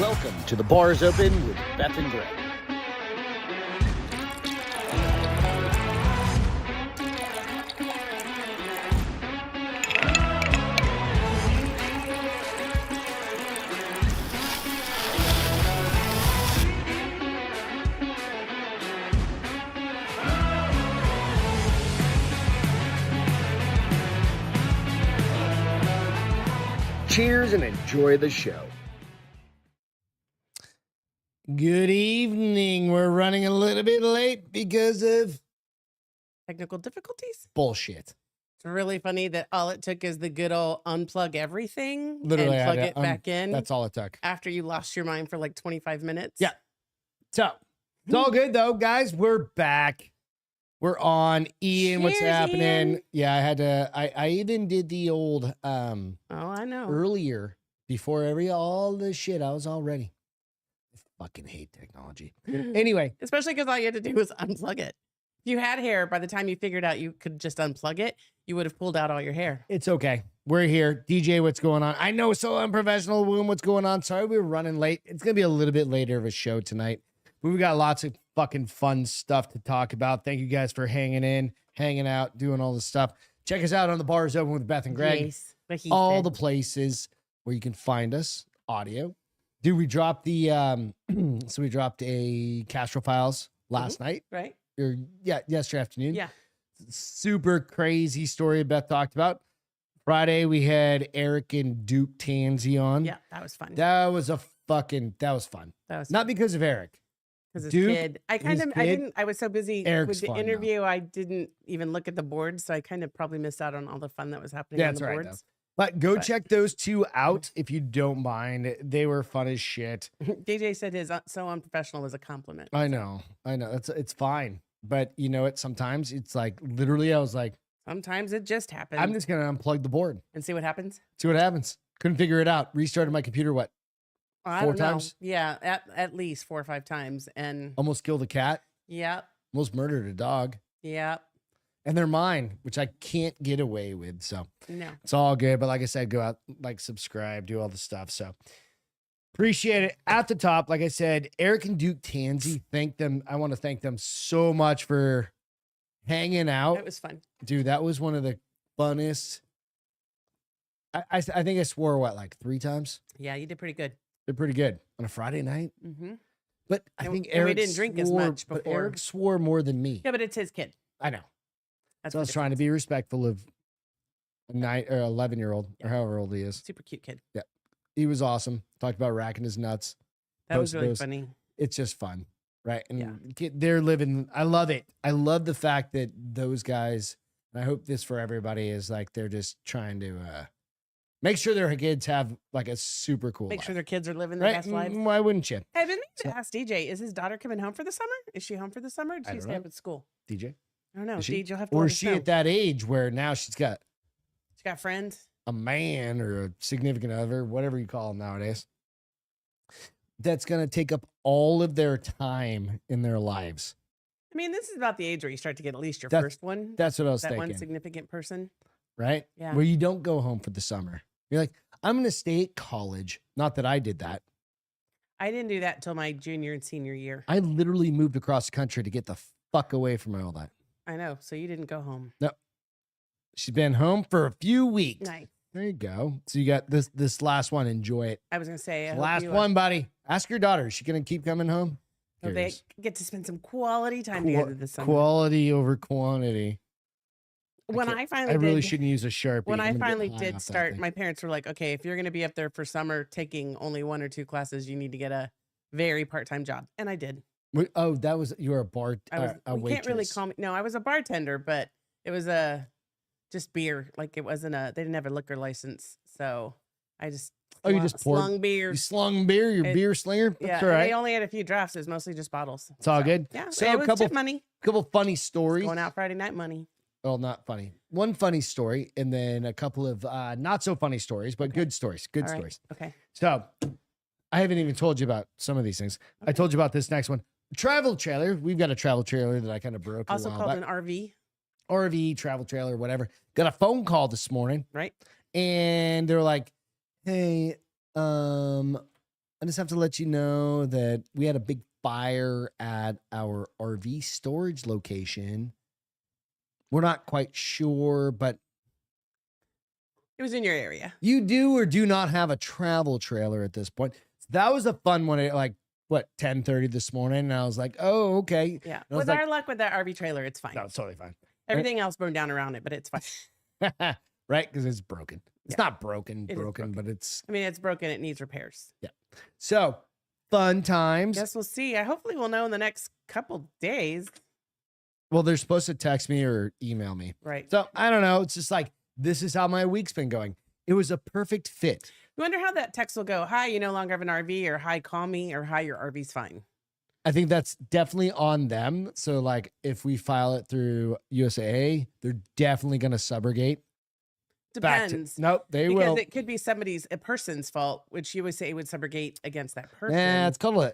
Welcome to The Bar's Open with Beth and Greg. Cheers and enjoy the show. Good evening. We're running a little bit late because of Technical difficulties. bullshit. It's really funny that all it took is the good old unplug everything Literally, and I plug had it to back in That's all it took. after you lost your mind for like 25 minutes. Yeah. So it's all good though, guys. We're back. We're on. Ian, what's Cheers, happening? Ian. Yeah, I had to. I even did the old Oh, I know. earlier before all the shit. I was all ready. I fucking hate technology. Anyway, Especially because all you had to do was unplug it. If you had hair, by the time you figured out you could just unplug it, you would have pulled out all your hair. it's okay. We're here. DJ, what's going on? I know, so unprofessional. Boom, what's going on? Sorry we were running late. It's going to be a little bit later of a show tonight. But we got lots of fucking fun stuff to talk about. Thank you guys for hanging in, hanging out, doing all this stuff. Check us out on The Bar's Open with Beth and Greg. Yes, what he All said. the places where you can find us, audio. Dude, we dropped the, so we dropped a Castro Files last night. Right? Or, yeah, yesterday afternoon. Yeah. Super crazy story Beth talked about. Friday, we had Eric and Duke Tansy on. Yeah, that was fun. That was fun. That was Not because of Eric. because his Duke, kid. I his kid, didn't, I was so busy Eric's with the fun, though. interview, I didn't even look at the boards. So I kind of probably missed out on all the fun that was happening Yeah, on that's the right, though. boards. But go But- check those two out if you don't mind. They were fun as shit. DJ said his so unprofessional was a compliment. I know. It's fine. But you know what? Sometimes it's like literally I was like, Sometimes it just happens. I'm just going to unplug the board. And see what happens. See what happens. Couldn't figure it out. Restarted my computer, what? I 4 don't know. times? Yeah, at least 4 or 5 times. And Almost killed a cat. yep, Almost murdered a dog. yep. And they're mine, which I can't get away with. So No. it's all good. But like I said, go out, like, subscribe, do all the stuff. So appreciate it. At the top, like I said, Eric and Duke Tansy, thank them. I want to thank them so much for hanging out. It was fun. Dude, that was one of the funnest. I think I swore, what, like 3 times? Yeah, you did pretty good. They're pretty good on a Friday night. Mm-hmm. But I And- think and we Eric didn't drink as swore- much but before. Eric swore more than me. Yeah, but it's his kid. I know. That's So I was trying to be respectful of a 9 or 11-year-old or however old he is. super cute kid. He was awesome. Talked about racking his nuts. That was Posted really those. funny. It's just fun, right? And Yeah. they're living. I love it. I love the fact that those guys. And I hope this for everybody is like they're just trying to make sure their kids have like a super cool. Make life, sure their kids are living their right? best lives. Why wouldn't you, I've been So- to ask DJ, is his daughter coming home for the summer? Is she home for the summer? Or did I she don't stay know. up at school? DJ? I don't know. Is she? DJ, you'll have to Or let is us she know. at that age where now she's got She got friends. a man or a significant other, whatever you call them nowadays, that's going to take up all of their time in their lives. I mean, this is about the age where you start to get at least your That's- first one. That's what I was That one thinking, significant person. right? Yeah. Where you don't go home for the summer. You're like, I'm going to stay at college. Not that I did that. I didn't do that until my junior and senior year. I literally moved across the country to get the fuck away from all that. I know. So you didn't go home. She's been home for a few weeks. Nice. There you go. So you got this last one. Enjoy it. I was gonna say I hope Last you, one, buddy. Ask your daughter. Is she going to keep coming home? hope they Curious. get to spend some quality time Qua- together this summer. Quality over quantity. When can't- I finally I really did, shouldn't use a Sharpie. when I I'm gonna get finally high did off that start, thing. my parents were like, "Okay, if you're gonna be up there for summer taking only 1 or 2 classes, you need to get a very part-time job." And I did. Oh, that was you were a bar. I was. a We can't really waitress. call me. No, I was a bartender, but it was just beer. Like it wasn't a. They didn't have a liquor license, so I just. Oh, you just poured- slung beer. You slung beer. Your It- beer slinger. Yeah, That's all and right. they only had a few drafts. It was mostly just bottles. It's all So, good. Yeah, So it a was couple tip money. couple funny stories. Going out Friday night money. Well, not funny. One funny story, and then a couple of not so funny stories, but good stories. Good All right. stories. Okay. So, I haven't even told you about some of these things. I told you about this next one. Travel trailer. We've got a travel trailer that I kind of broke Also a while called back. an RV, RV, travel trailer, whatever. Got a phone call this morning, right? and they're like, "Hey, I just have to let you know that we had a big fire at our RV storage location. We're not quite sure, but It was in your area. you do or do not have a travel trailer at this point. That was a fun one at like, what, 10:30 this morning? And I was like, oh, okay. Yeah. I was With like, our luck with that RV trailer, it's fine. no, it's totally fine. Everything else burned down around it, but it's fine. Right? Because it's broken. It's Yeah. not broken, It is broken. but it's, I mean, it's broken. It needs repairs. so fun times. Guess we'll see. Hopefully we'll know in the next couple days. Well, they're supposed to text me or email me. Right. So I don't know. It's just like, this is how my week's been going. It was a perfect fit. I wonder how that text will go. Hi, you no longer have an RV, or hi, call me, or hi, your RV's fine. I think that's definitely on them. So like if we file it through USAA, they're definitely going to subrogate. back to- Depends. Nope, they Because will. it could be a person's fault, which you would say would subrogate against that person. Yeah, it's called Well, a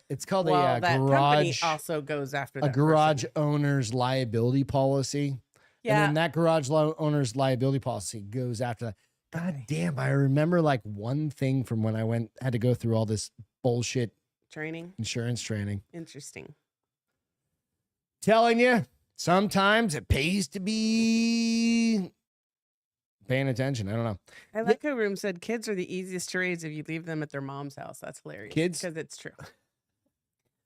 that company garage also goes after a that garage person. owner's liability policy. Yeah. And then that garage owner's liability policy goes after that. God Okay. damn, I remember like one thing from when I had to go through all this bullshit Training. insurance training. Interesting. Telling you, sometimes it pays to be paying attention. I don't know. I like how Room said kids are the easiest to raise if you leave them at their mom's house. That's hilarious. Kids? Because it's true.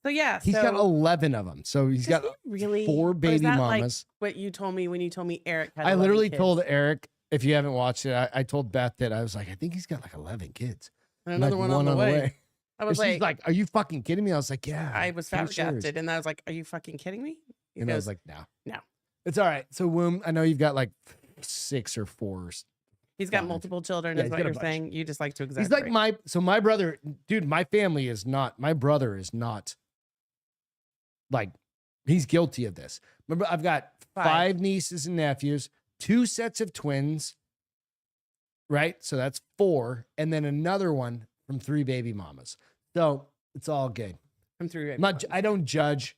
So yeah. He's got 11 of them. So he's got Does he really 4 Or is baby that like mamas. what you told me when you told me Eric had I 11 literally kids? told Eric, if you haven't watched it, I told Beth that I was like, I think he's got like 11 kids. And another Like, one on the way. I And was she's like, are you fucking kidding me? I was like, yeah. I was pretty sure. flabbergasted, and I was like, "Are you fucking kidding me?" He And I goes, was like, no. No. It's all right. So, Womb, I know you've got like 6 or 4. "He's got 5. multiple children." Yeah, Is he's what got a you're bunch. saying. You just like to He's exaggerate. like my brother, dude, my brother is not like, he's guilty of this. Remember, I've got 5 nieces and nephews, 2 sets of twins, right? So that's 4. And then another one from 3 baby mamas. So it's all good. I'm through. I don't judge.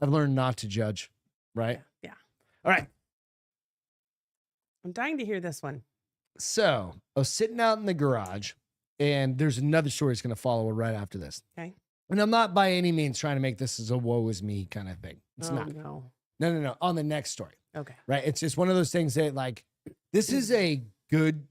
I've learned not to judge, right? Yeah. All right. I'm dying to hear this one. So I was sitting out in the garage, and there's another story that's going to follow right after this. Okay. And I'm not by any means trying to make this as a woe is me kind of thing. It's Oh, not. no. No. On the next story, Okay. right? It's just one of those things that, like, this is a good,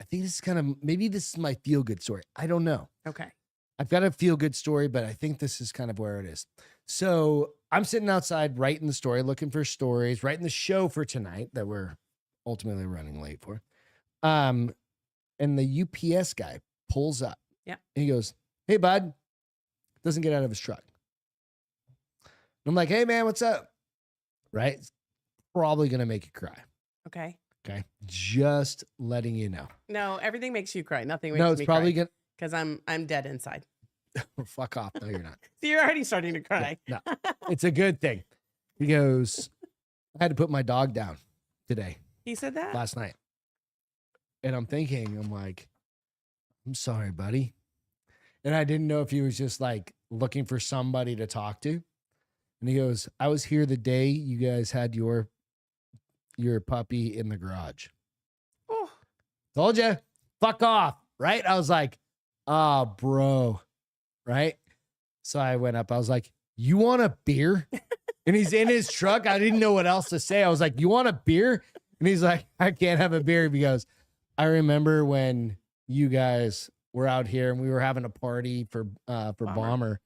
I think this is kind of, maybe this is my feel good story. I don't know. Okay. I've got a feel good story, but I think this is kind of where it is. So I'm sitting outside writing the story, looking for stories, writing the show for tonight that we're ultimately running late for. And the UPS guy pulls up. Yeah. And he goes, "Hey, bud." Doesn't get out of his truck. And I'm like, "Hey, man, what's up?" Right? It's probably going to make you cry. Okay. Okay. Just letting you know. No, everything makes you cry. Nothing makes No, it's me probably cry going because I'm dead inside. to fuck off. No, you're not. So you're already starting to cry. No, it's a good thing. He goes, "I had to put my dog down today, He said that. last night." And I'm thinking, I'm like, "I'm sorry, buddy." And I didn't know if he was just like looking for somebody to talk to. And he goes, "I was here the day you guys had your puppy in the garage. Oh, Told you, fuck off." Right? I was like, "Oh, bro." Right? So I went up. I was like, "You want a beer?" And he's in his truck. I didn't know what else to say. I was like, "You want a beer?" And he's like, "I can't have a beer." Because I remember when you guys were out here and we were having a party for Bomber.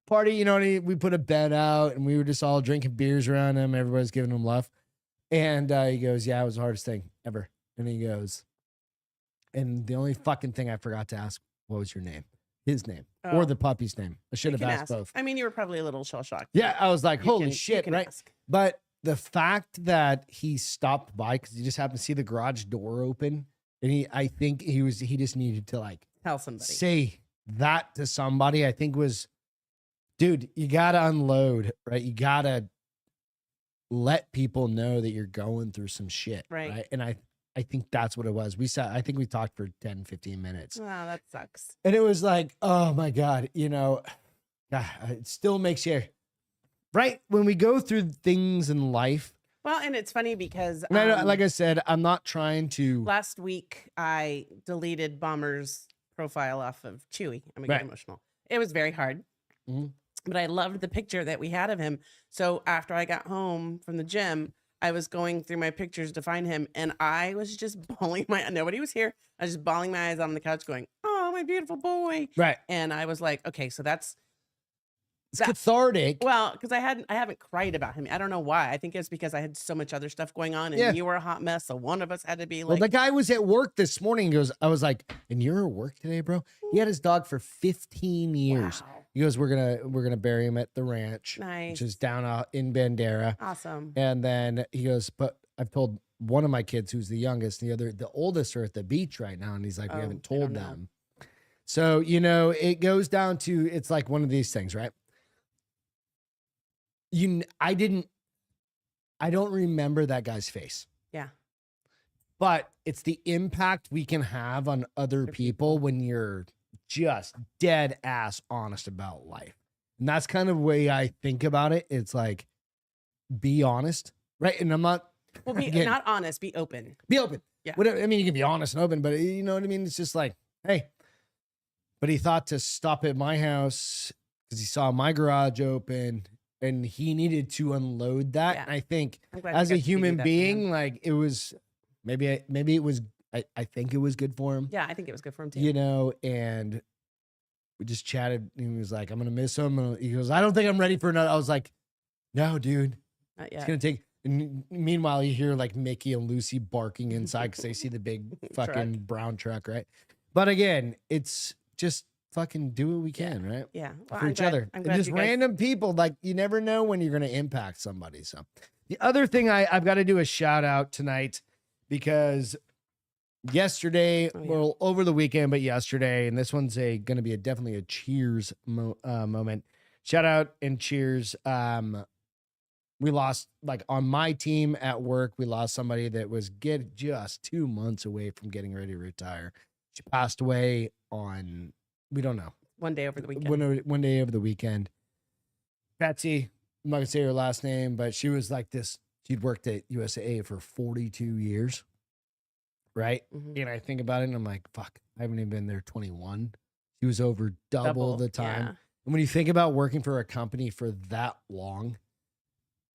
Party, you know, we put a bed out and we were just all drinking beers around him. Everybody's giving him love. And he goes, "Yeah, it was the hardest thing ever." And he goes, "And the only fucking thing I forgot to ask, what was your name?" His name or Oh. the puppy's name. I should you have can asked ask. both. I mean, you were probably a little shell shocked. Yeah, I was like, You holy can- you shit, can right? ask. But the fact that he stopped by because he just happened to see the garage door open, and I think he just needed to like Tell somebody. say that to somebody. I think was, dude, you gotta unload, right? You gotta let people know that you're going through some shit, Right. And I think that's what it was. I think we talked for 10, 15 minutes. Wow, that sucks. And it was like, oh my God, you know, it still makes you, right? When we go through things in life, Well, and it's funny because and like I said, I'm not trying to, last week I deleted Bomber's profile off of Chewy. I'm gonna Right. get emotional. It was very hard, Mhm. but I loved the picture that we had of him. So after I got home from the gym, I was going through my pictures to find him, and I was just bawling nobody was here. I was just bawling my eyes out on the couch, going, "Oh, my beautiful boy!" Right. And I was like, "Okay, so that's." It's cathartic. Well, because I haven't cried about him. I don't know why. I think it's because I had so much other stuff going on, and Yeah. you were a hot mess. So one of us had to be Well, like, the guy was at work this morning. He goes, I was like, and you're at work today, bro? He had his dog for 15 years. "Wow, He goes, we're gonna bury him at the ranch, nice, which is down out in Bandera. awesome." And then he goes, but I've told one of my kids, who's the youngest, and the oldest, are at the beach right now. And he's like, we Oh, haven't I don't told know. them. So, it goes down to, it's like one of these things, right? I don't remember that guy's face. Yeah. But it's the impact we can have on other people when you're just dead ass honest about life. And that's kind of the way I think about it. It's like, be honest, right? And I'm not, Well, be again, not honest, be open. be open. Yeah. Whatever. I mean, you can be honest and open, but you know what I mean? It's just like, hey, but he thought to stop at my house because he saw my garage open and he needed to unload that. Yeah. And I think I'm glad as you a got to do human that for him. being, like it was maybe it was, I think it was good for him, Yeah, I think it was good for him too. and we just chatted and he was like, I'm going to miss him. And he goes, I don't think I'm ready for another. I was like, no, dude, Not it's yet. going to take. And meanwhile, you hear like Mickey and Lucy barking inside because they see the big fucking brown truck, right? But again, it's just fucking do what we can, right? Yeah. Well, For I'm each glad- other. I'm And glad just you guys- random people, like you never know when you're going to impact somebody. So the other thing I've got to do a shout out tonight because yesterday, Oh, yeah. well, over the weekend, but yesterday, and this one's going to be definitely a cheers moment. Shout out and cheers. We lost, like on my team at work, we lost somebody that was just 2 months away from getting ready to retire. She passed away on, we don't know, One day over the weekend. one day over the weekend. Betsy, I'm not gonna say her last name, but she was like this. She'd worked at USA for 42 years, right? Mhm. And I think about it, and I'm like, fuck, I haven't even been there 21. She was over double the time. Yeah. And when you think about working for a company for that long,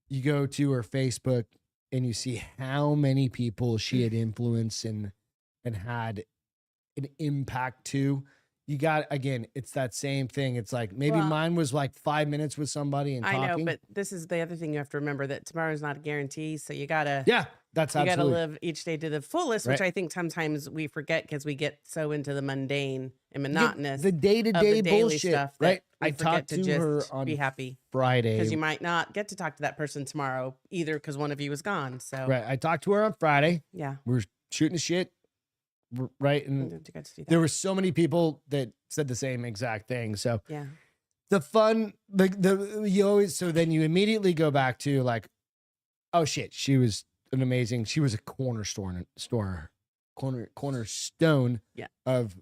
you go to her Facebook and you see how many people she had influenced and had an impact to. You got, again, it's that same thing. It's like maybe Well, mine was like 5 minutes with somebody and I talking. know, but this is the other thing you have to remember, that tomorrow's not a guarantee. So you gotta yeah, that's you gotta absolutely live each day to the fullest, which Right. I think sometimes we forget because we get so into the mundane and monotonous the of day-to-day the daily bullshit, stuff that right? we I forget talked to to just her on be happy, Friday. because you might not get to talk to that person tomorrow either because one of you is gone. So Right. I talked to her on Friday. yeah, We were shooting the shit, right? And you got to do that. there were so many people that said the same exact thing. So Yeah, the fun, you always, so then you immediately go back to like, oh shit, she was she was a cornerstone Yeah. of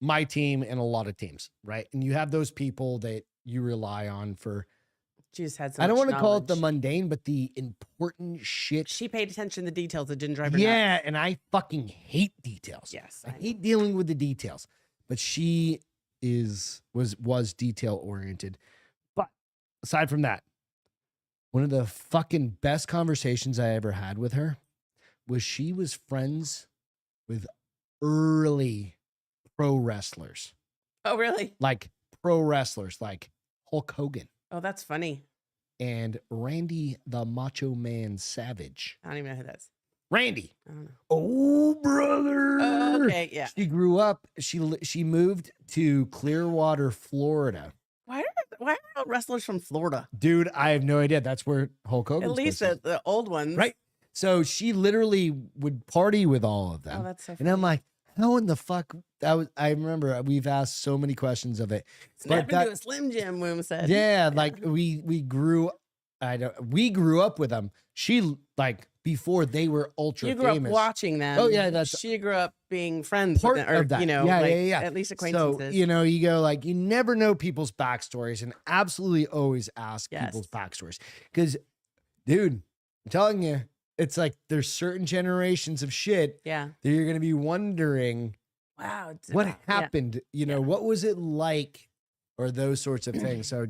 my team and a lot of teams, right? And you have those people that you rely on for, she just had. So I don't much want to call it the knowledge. mundane, but the important shit. She paid attention to the details that didn't drive her nuts. Yeah, and I fucking hate details. Yes, I I know. hate dealing with the details, but she was detail oriented. But aside from that, one of the fucking best conversations I ever had with her was she was friends with early pro wrestlers, Oh, really? like Hulk Hogan Oh, that's funny. and Randy the Macho Man Savage. I don't even know who that is. Randy. I don't know. Oh, brother. Oh, okay, yeah. She grew up, she moved to Clearwater, Florida. Why are all wrestlers from Florida? Dude, I have no idea. That's where Hulk Hogan. At least the old ones, Right. So she literally would party with all of them. Oh, that's so funny. and I'm like, how in the fuck? I remember we've asked so many questions of it. Snap but into a Slim Jim, Woom said. Yeah, like we grew up with them. She like before they were ultra You grew famous. up watching them. Oh, yeah, that's- she grew up being friends Part with them, or of that. you know, Yeah, like, yeah. at least So, acquaintances. you go like, you never know people's backstories, and absolutely always ask Yes. people's backstories. Because, dude, I'm telling you, it's like there's certain generations of shit yeah, that you're going to be wondering Wow. What Yeah. happened? You know, what was it like, or those sorts of things? So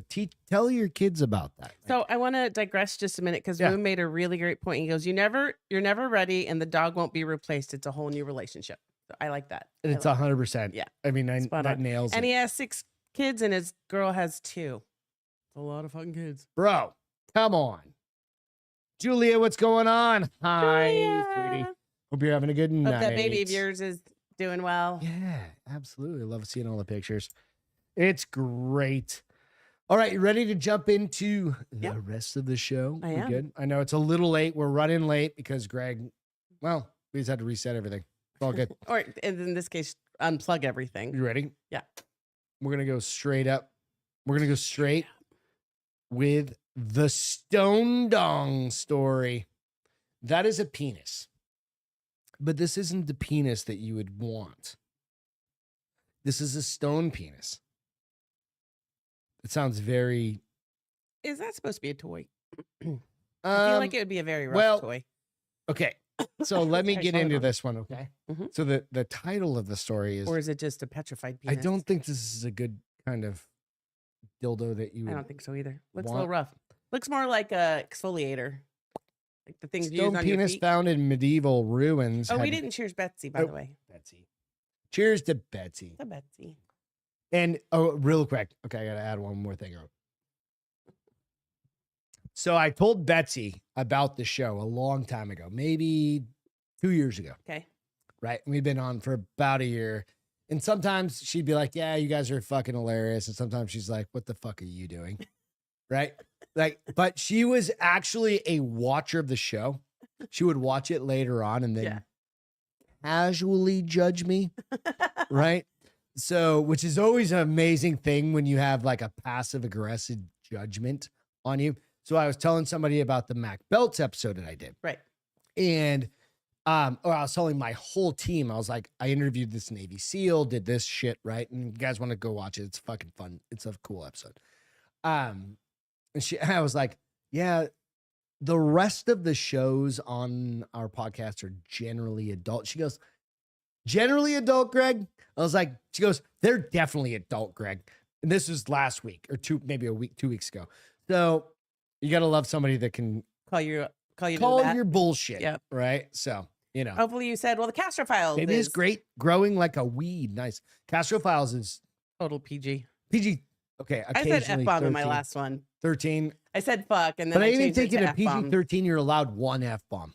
tell your kids about that. So I want to digress just a minute because Yeah. Boone made a really great point. He goes, you're never ready, and the dog won't be replaced. It's a whole new relationship. So I like that. And it's 100%. Yeah. I mean, Spot that on. nails And it. he has 6 kids, and his girl has 2. It's a lot of fucking kids. Bro, come on. Julia, what's going on? Hi, Julia. sweetie. Hope you're having a good night. Hope that baby of yours is doing well. Yeah, absolutely. Love seeing all the pictures. It's great. All right, you ready to jump into the rest of the show? I We're am. good. I know it's a little late. We're running late because Greg, well, we just had to reset everything. It's all good. Or in this case, unplug everything. You ready? Yeah. We're going to go straight up. We're going to go straight with the Stone Dong story. That is a penis. But this isn't the penis that you would want. This is a stone penis. It sounds very... Is that supposed to be a toy? I feel like it would be a very rough toy. Okay. So let me Sorry, get slow into down. this one, okay? Mhm. So the title of the story is... Or is it just a petrified I penis? don't think this is a good kind of dildo that you I would... don't think so either. Looks a want- little rough. Looks more like a exfoliator. Like the things you use Stone on your penis feet. found in medieval ruins. Oh, we had- didn't cheers Betsy, by Oh. the way. Betsy. Cheers to Betsy. The Betsy. And oh, real quick. Okay, I gotta add one more thing. So I told Betsy about the show a long time ago, maybe 2 years ago, Okay. right? We've been on for about a year. And sometimes she'd be like, yeah, you guys are fucking hilarious. And sometimes she's like, what the fuck are you doing? Right? Like, but she was actually a watcher of the show. She would watch it later on and then Yeah. casually judge me. Right? So, which is always an amazing thing when you have like a passive aggressive judgment on you. So I was telling somebody about the Mac Belts episode that I did. Right. And or I was telling my whole team, I was like, I interviewed this Navy SEAL, did this shit, right? And you guys want to go watch it. It's fucking fun. It's a cool episode. And I was like, yeah, the rest of the shows on our podcast are generally adult. She goes, generally adult, Greg? I was like, she goes, they're definitely adult, Greg. And this was last week or 2 weeks ago. So you got to love somebody that can Call to call that. your bullshit. Yep. Right. So, you know, Hopefully you said, well, the Castro Files maybe is it's great growing like a weed. Nice. Castro Files is total PG. PG. Okay. I said occasionally F-bomb in my 13. last one. 13. I said fuck, and then But I even changed it think to in a PG F-bomb. 13, you're allowed one F bomb,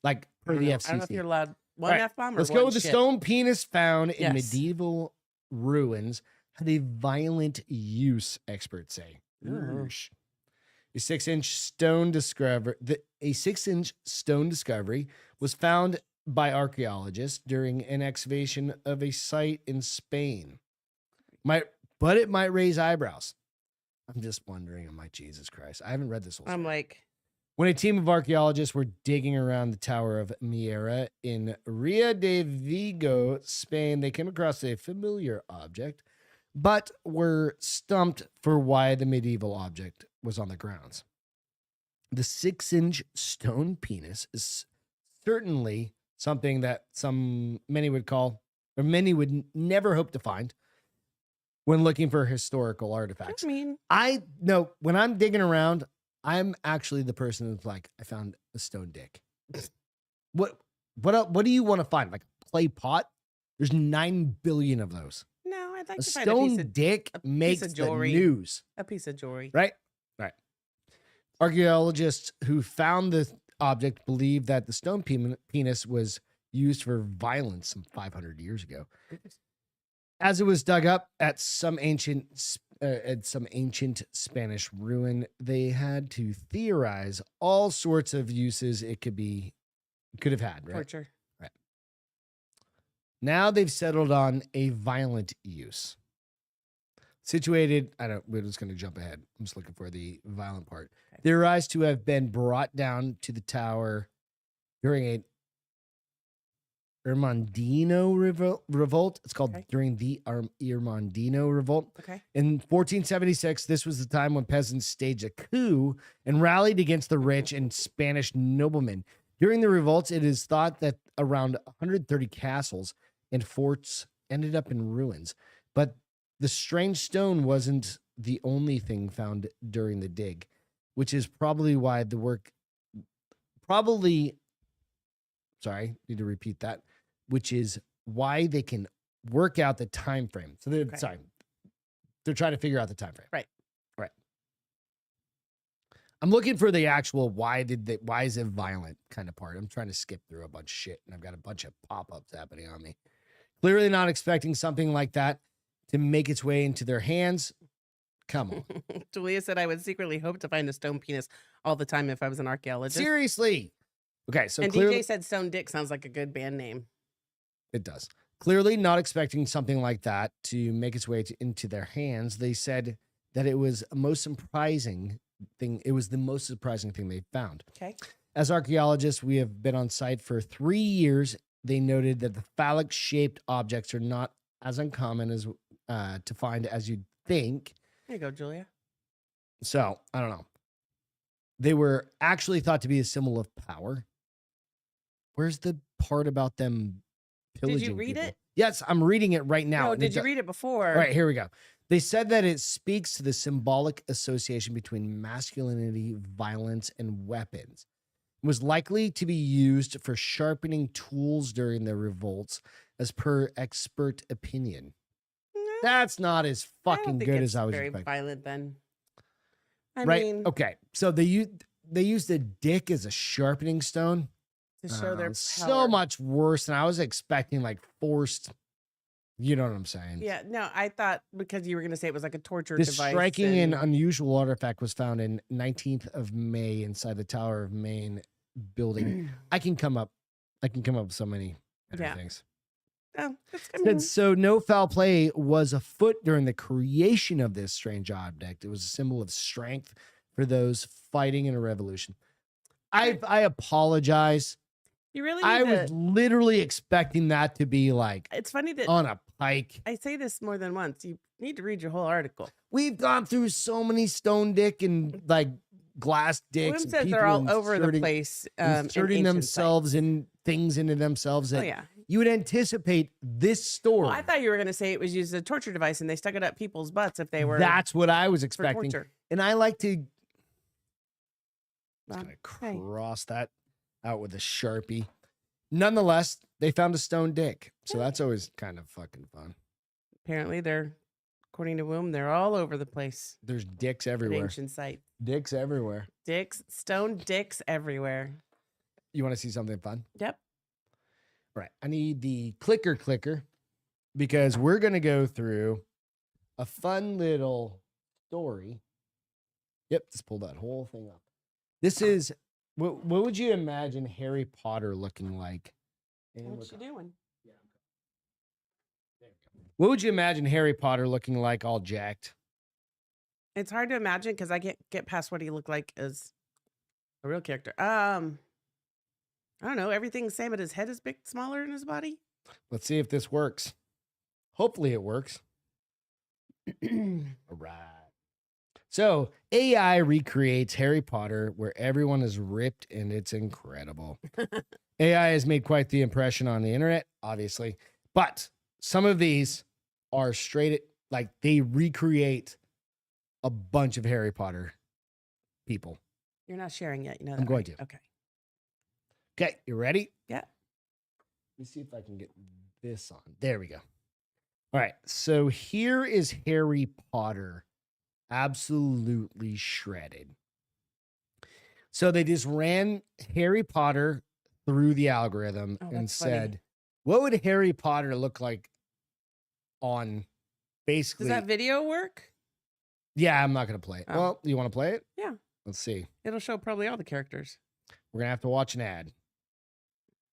like per the I don't know if you're FCC. allowed one All right, F-bomb or Let's one go with the shit. stone penis found in Yes. medieval ruins had a violent use, experts say. Ooh. Oosh. A 6-inch stone discovery was found by archaeologists during an excavation of a site in Spain. But it might raise eyebrows. I'm just wondering, I'm like, Jesus Christ. I haven't read this whole story. I'm like, When a team of archaeologists were digging around the Tower of Miera in Ria de Vigo, Spain, they came across a familiar object, but were stumped for why the medieval object was on the grounds. The 6-inch stone penis is certainly something that many would never hope to find when looking for historical artifacts. I mean, I know when I'm digging around, I'm actually the person who's like, I found a stone dick. What do you want to find? Like a clay pot? There's 9 billion of those. no, I'd like A to find a stone piece of dick a piece makes of the jewelry. news, a piece of jewelry. right? Right. Archaeologists who found the object believe that the stone penis was used for violence some 500 years ago. As it was dug up at some ancient Spanish ruin, they had to theorize all sorts of uses it could have had. Right Torture. now, they've settled on a violent use. Situated, we're just going to jump ahead. I'm just looking for the violent part. Okay. Theorized to have been brought down to the tower during a Irmandino revolt. It's called Okay. during the Irmandino revolt. Okay. In 1476, this was the time when peasants staged a coup and rallied against the rich and Spanish noblemen. During the revolts, it is thought that around 130 castles and forts ended up in ruins. But the strange stone wasn't the only thing found during the dig, which is probably why the work need to repeat that, which is why they can work out the time frame. So they're they're trying to figure out the time frame. Right. I'm looking for the actual why is it violent kind of part. I'm trying to skip through a bunch of shit, and I've got a bunch of pop-ups happening on me. Clearly not expecting something like that to make its way into their hands. Come on. Julia said I would secretly hope to find a stone penis all the time if I was an archaeologist. Seriously. Okay, so and clearly, DJ said Stone Dick sounds like a good band name. It does. Clearly not expecting something like that to make its way into their hands. They said that it was the most surprising thing they found. Okay. As archaeologists, we have been on site for 3 years. They noted that the phallic-shaped objects are not as uncommon as to find as you'd think. There you go, Julia. So, I don't know. They were actually thought to be a symbol of power. Where's the part about them pillaging Did you read people? it? Yes, I'm reading it right now. No, and did you read it before? All right, here we go. They said that it speaks to the symbolic association between masculinity, violence, and weapons. It was likely to be used for sharpening tools during the revolts, as per expert opinion. That's not as fucking good as I was very expecting. violent then. I Right? mean, Okay. So they used the dick as a sharpening stone. to show their power. So much worse than I was expecting, like forced. You know what I'm saying? Yeah, no, I thought because you were going to say it was like a torture This device. striking and unusual artifact was found in 19th of May inside the Tower of Maine building. I can come up with so many better things. Oh, that's So no foul play was afoot during the creation of this strange object. It was a symbol of strength for those fighting in a revolution. I apologize. You really I was literally expecting that to be like it's funny that on a pike. I say this more than once. You need to read your whole article. We've gone through so many stone dick and like glass dicks. William And says they're all over the place. Inserting themselves in things into themselves. That you would anticipate this story. Well, I thought you were going to say it was used as a torture device and they stuck it up people's butts if they were. That's what I was for expecting. torture. And I like to Well, gonna cross that out with a Sharpie. Nonetheless, they found a stone dick. So that's always kind of fucking fun. Apparently they're, according to Womb, they're all over the place. There's dicks At everywhere. ancient site. Dicks everywhere. Stone dicks everywhere. You want to see something fun? Yep. All right. I need the clicker because we're going to go through a fun little story. Yep. Just pull that whole thing up. This is, what would you imagine Harry Potter looking like? What you doing? What would you imagine Harry Potter looking like all jacked? It's hard to imagine because I can't get past what he looked like as a real character. I don't know. Everything's same, but his head is smaller in his body. Let's see if this works. Hopefully it works. All right. So AI recreates Harry Potter where everyone is ripped and it's incredible. AI has made quite the impression on the internet, obviously, but some of these are like they recreate a bunch of Harry Potter people. You're not sharing yet. You know that, I'm going right? to. Okay. Okay, you ready? Yeah. Let me see if I can get this on. There we go. All right, so here is Harry Potter absolutely shredded. So they just ran Harry Potter through the algorithm and said, what would Harry Potter look like on basically... Does that video work? Yeah, I'm not going to play it. Oh. Well, you want to play it? Yeah. Let's see. It'll show probably all the characters. We're going to have to watch an ad.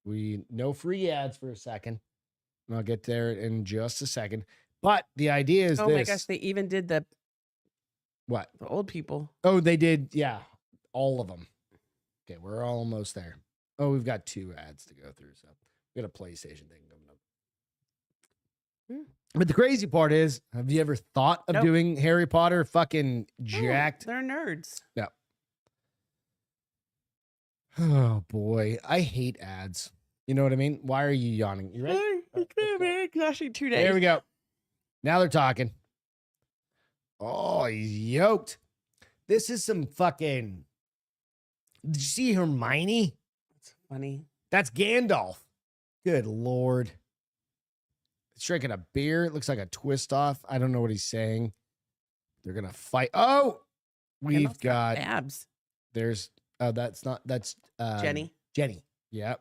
No free ads for a second. And I'll get there in just a second. But the idea is oh this. my gosh, they even did the old people. Oh, they did. Yeah. All of them. Okay, we're almost there. Oh, we've got 2 ads to go through. So we got a PlayStation thing coming up. But the crazy part is, have you ever thought of doing Harry Potter fucking jacked? They're nerds. Yeah. Oh boy, I hate ads. You know what I mean? Why are you yawning? You ready? It's been a very clashing 2 days. There we go. Now they're talking. Oh, he's yoked. This is some fucking. Did you see Hermione? That's funny. That's Gandalf. Good Lord. He's drinking a beer. It looks like a twist off. I don't know what he's saying. They're going to fight. Oh, we've Gandalf's got. abs. There's. That's Jenny. Jenny. Yep.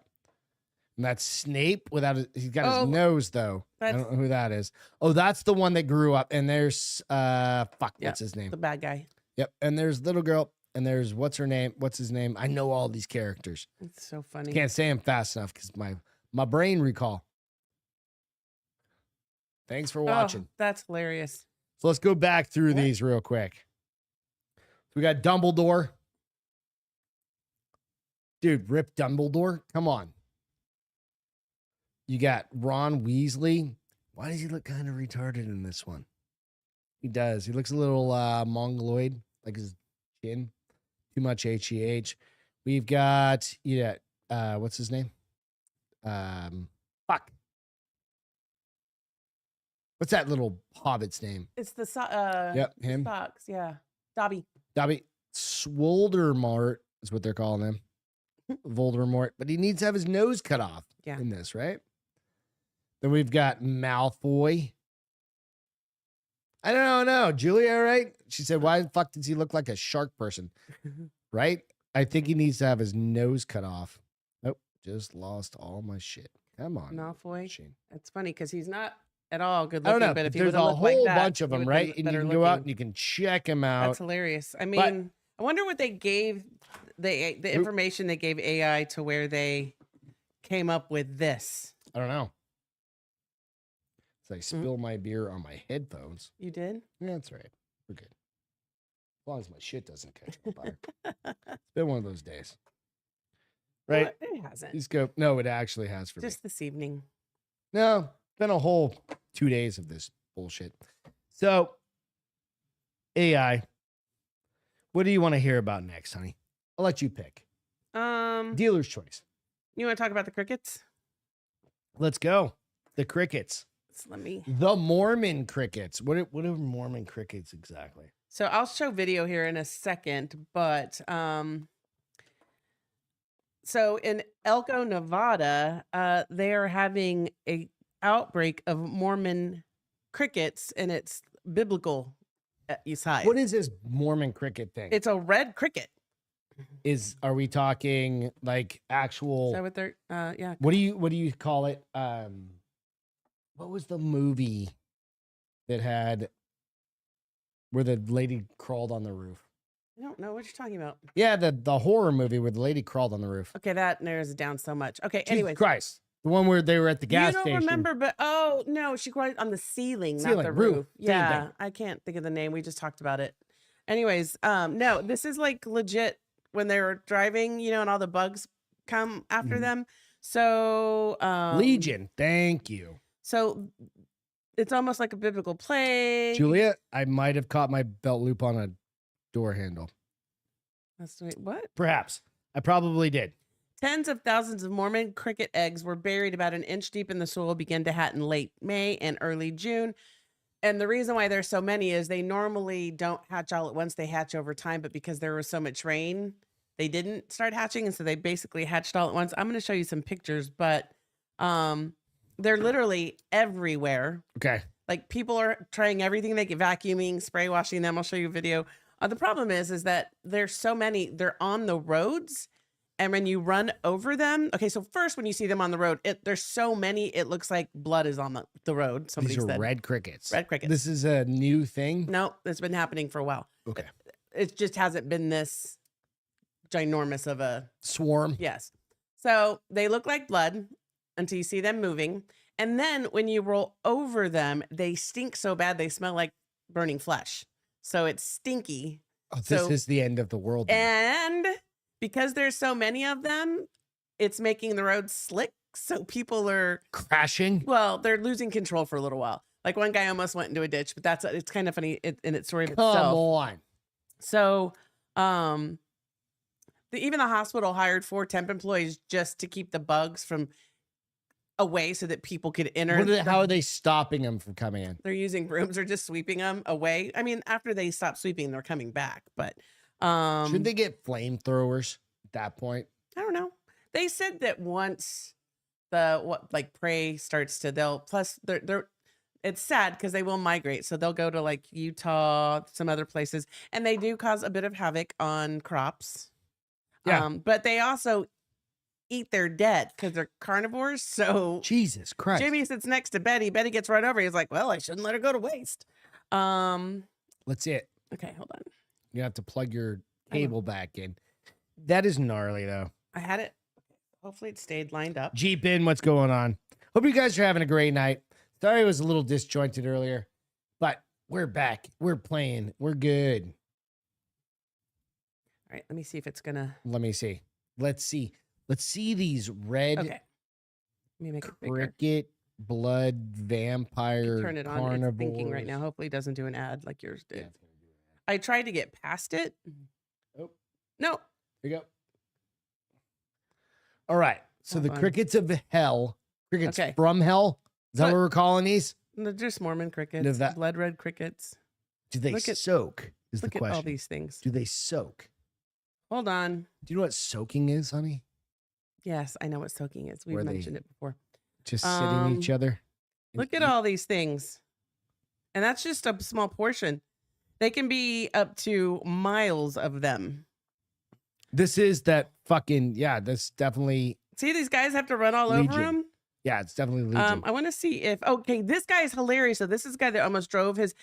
And that's Snape without he's got his nose though. I don't know who that is. Oh, that's the one that grew up. And there's what's his name? The bad guy. Yep. And there's little girl. And there's what's her name? What's his name? I know all these characters. It's so funny. Can't say them fast enough because my brain recall. Thanks for watching. That's hilarious. So let's go back through these real quick. We got Dumbledore. Dude, Rip Dumbledore. Come on. You got Ron Weasley. Why does he look kind of retarded in this one? He does. He looks a little mongoloid, like his chin. Too much HEH. We've got, what's his name? Fuck. What's that little hobbit's name? It's the him. Fox, yeah. Dobby. Swoldemort is what they're calling him. Voldemort, but he needs to have his nose cut off in this, right? Then we've got Malfoy. I don't know. Julia, right? She said, why the fuck does he look like a shark person? Right? I think he needs to have his nose cut off. Nope. Just lost all my shit. Come on. Malfoy. Machine. It's funny because he's not at all good I don't looking, know. but if he There's would a have whole looked like that, bunch of them, right? And you can go out and you can check him out. That's hilarious. I mean, I wonder what they gave the information they gave AI to where they came up with this. I don't know. So I spill my beer on my headphones. You did? Yeah, that's right. We're good. As long as my shit doesn't catch on fire. It's been one of those days. Right? Well, it hasn't. Let's go. No, it actually has for me. Just this evening. No, it's been a whole 2 days of this bullshit. So, AI, what do you want to hear about next, honey? I'll let you pick. Dealer's choice. You want to talk about the crickets? Let's go. The crickets. Let me. The Mormon crickets. What are Mormon crickets exactly? So I'll show video here in a second, but so in Elko, Nevada, they are having a outbreak of Mormon crickets, and it's biblical side. What is this Mormon cricket thing? It's a red cricket. Are we talking like actual? Is that what they're? Yeah. What do you call it? What was the movie that had where the lady crawled on the roof? I don't know what you're talking about. Yeah, the horror movie where the lady crawled on the roof. Okay, that narrows it down so much. Okay, Anyway, anyways. Christ, the one where they were at the gas station. You don't remember, but no, she crawled on the ceiling, not the roof. roof. Yeah, I can't think of the name. We just talked about it. Anyways, no, this is like legit when they were driving, and all the bugs come after them. So Legion, thank you. So it's almost like a biblical plague. Julia, I might have caught my belt loop on a door handle. What? Perhaps. I probably did. Tens of thousands of Mormon cricket eggs were buried about an inch deep in the soil, began to hatch in late May and early June. And the reason why there's so many is they normally don't hatch all at once. They hatch over time, but because there was so much rain, they didn't start hatching. And so they basically hatched all at once. I'm going to show you some pictures, but they're literally everywhere. Okay. Like people are trying everything they get, vacuuming, spray washing them. I'll show you a video. The problem is that there's so many, they're on the roads. And when you run over them, okay, so first when you see them on the road, there's so many, it looks like blood is on the road. These are red crickets. Red crickets. This is a new thing? No, it's been happening for a while. Okay. It just hasn't been this ginormous of a swarm. Yes. So they look like blood until you see them moving. And then when you roll over them, they stink so bad, they smell like burning flesh. So it's stinky. Oh, this is the end of the world. And because there's so many of them, it's making the roads slick. So people are crashing. Well, they're losing control for a little while. Like one guy almost went into a ditch, but it's kind of funny in its story of itself. Come on. So, even the hospital hired 4 temp employees just to keep the bugs from away so that people could enter. How are they stopping them from coming in? They're using brooms or just sweeping them away. I mean, after they stop sweeping, they're coming back. But Shouldn't they get flamethrowers at that point? I don't know. They said that once prey starts to, they're it's sad because they will migrate. So they'll go to like Utah, some other places, and they do cause a bit of havoc on crops. Yeah. But they also eat their dead because they're carnivores. So Jesus Christ. Jimmy sits next to Betty. Betty gets right over. He's like, well, I shouldn't let her go to waste. Let's see it. Okay, hold on. You have to plug your cable back in. That is gnarly, though. I had it. Hopefully it stayed lined up. Jeep in, what's going on? Hope you guys are having a great night. Sorry it was a little disjointed earlier, but we're back. We're playing. We're good. All right, let me see if it's gonna. Let me see. Let's see. Let's see these red Okay. Let me make it bigger. cricket blood vampire Turn it on. carnivores. It's thinking right now. Hopefully it doesn't do an ad like yours Yeah, did. it's gonna do that. I tried to get past it. Oh, No. here you go. All right. So Hold the on. crickets of hell, crickets Okay. from hell. Is that So- what we're calling these? They're just Mormon crickets. No, that- Blood red crickets. Do they Look at- soak? Is the Look at question. all these things. Do they soak? Hold on. Do you know what soaking is, honey? Yes, I know what soaking is. We've Where they- mentioned it before. Just sitting each other. and Look at eat- all these things. And that's just a small portion. They can be up to miles of them. This is that fucking this definitely See, these guys have to run all Legion. over them. it's definitely Legion. I want to see if this guy is hilarious. So this is the guy that almost drove his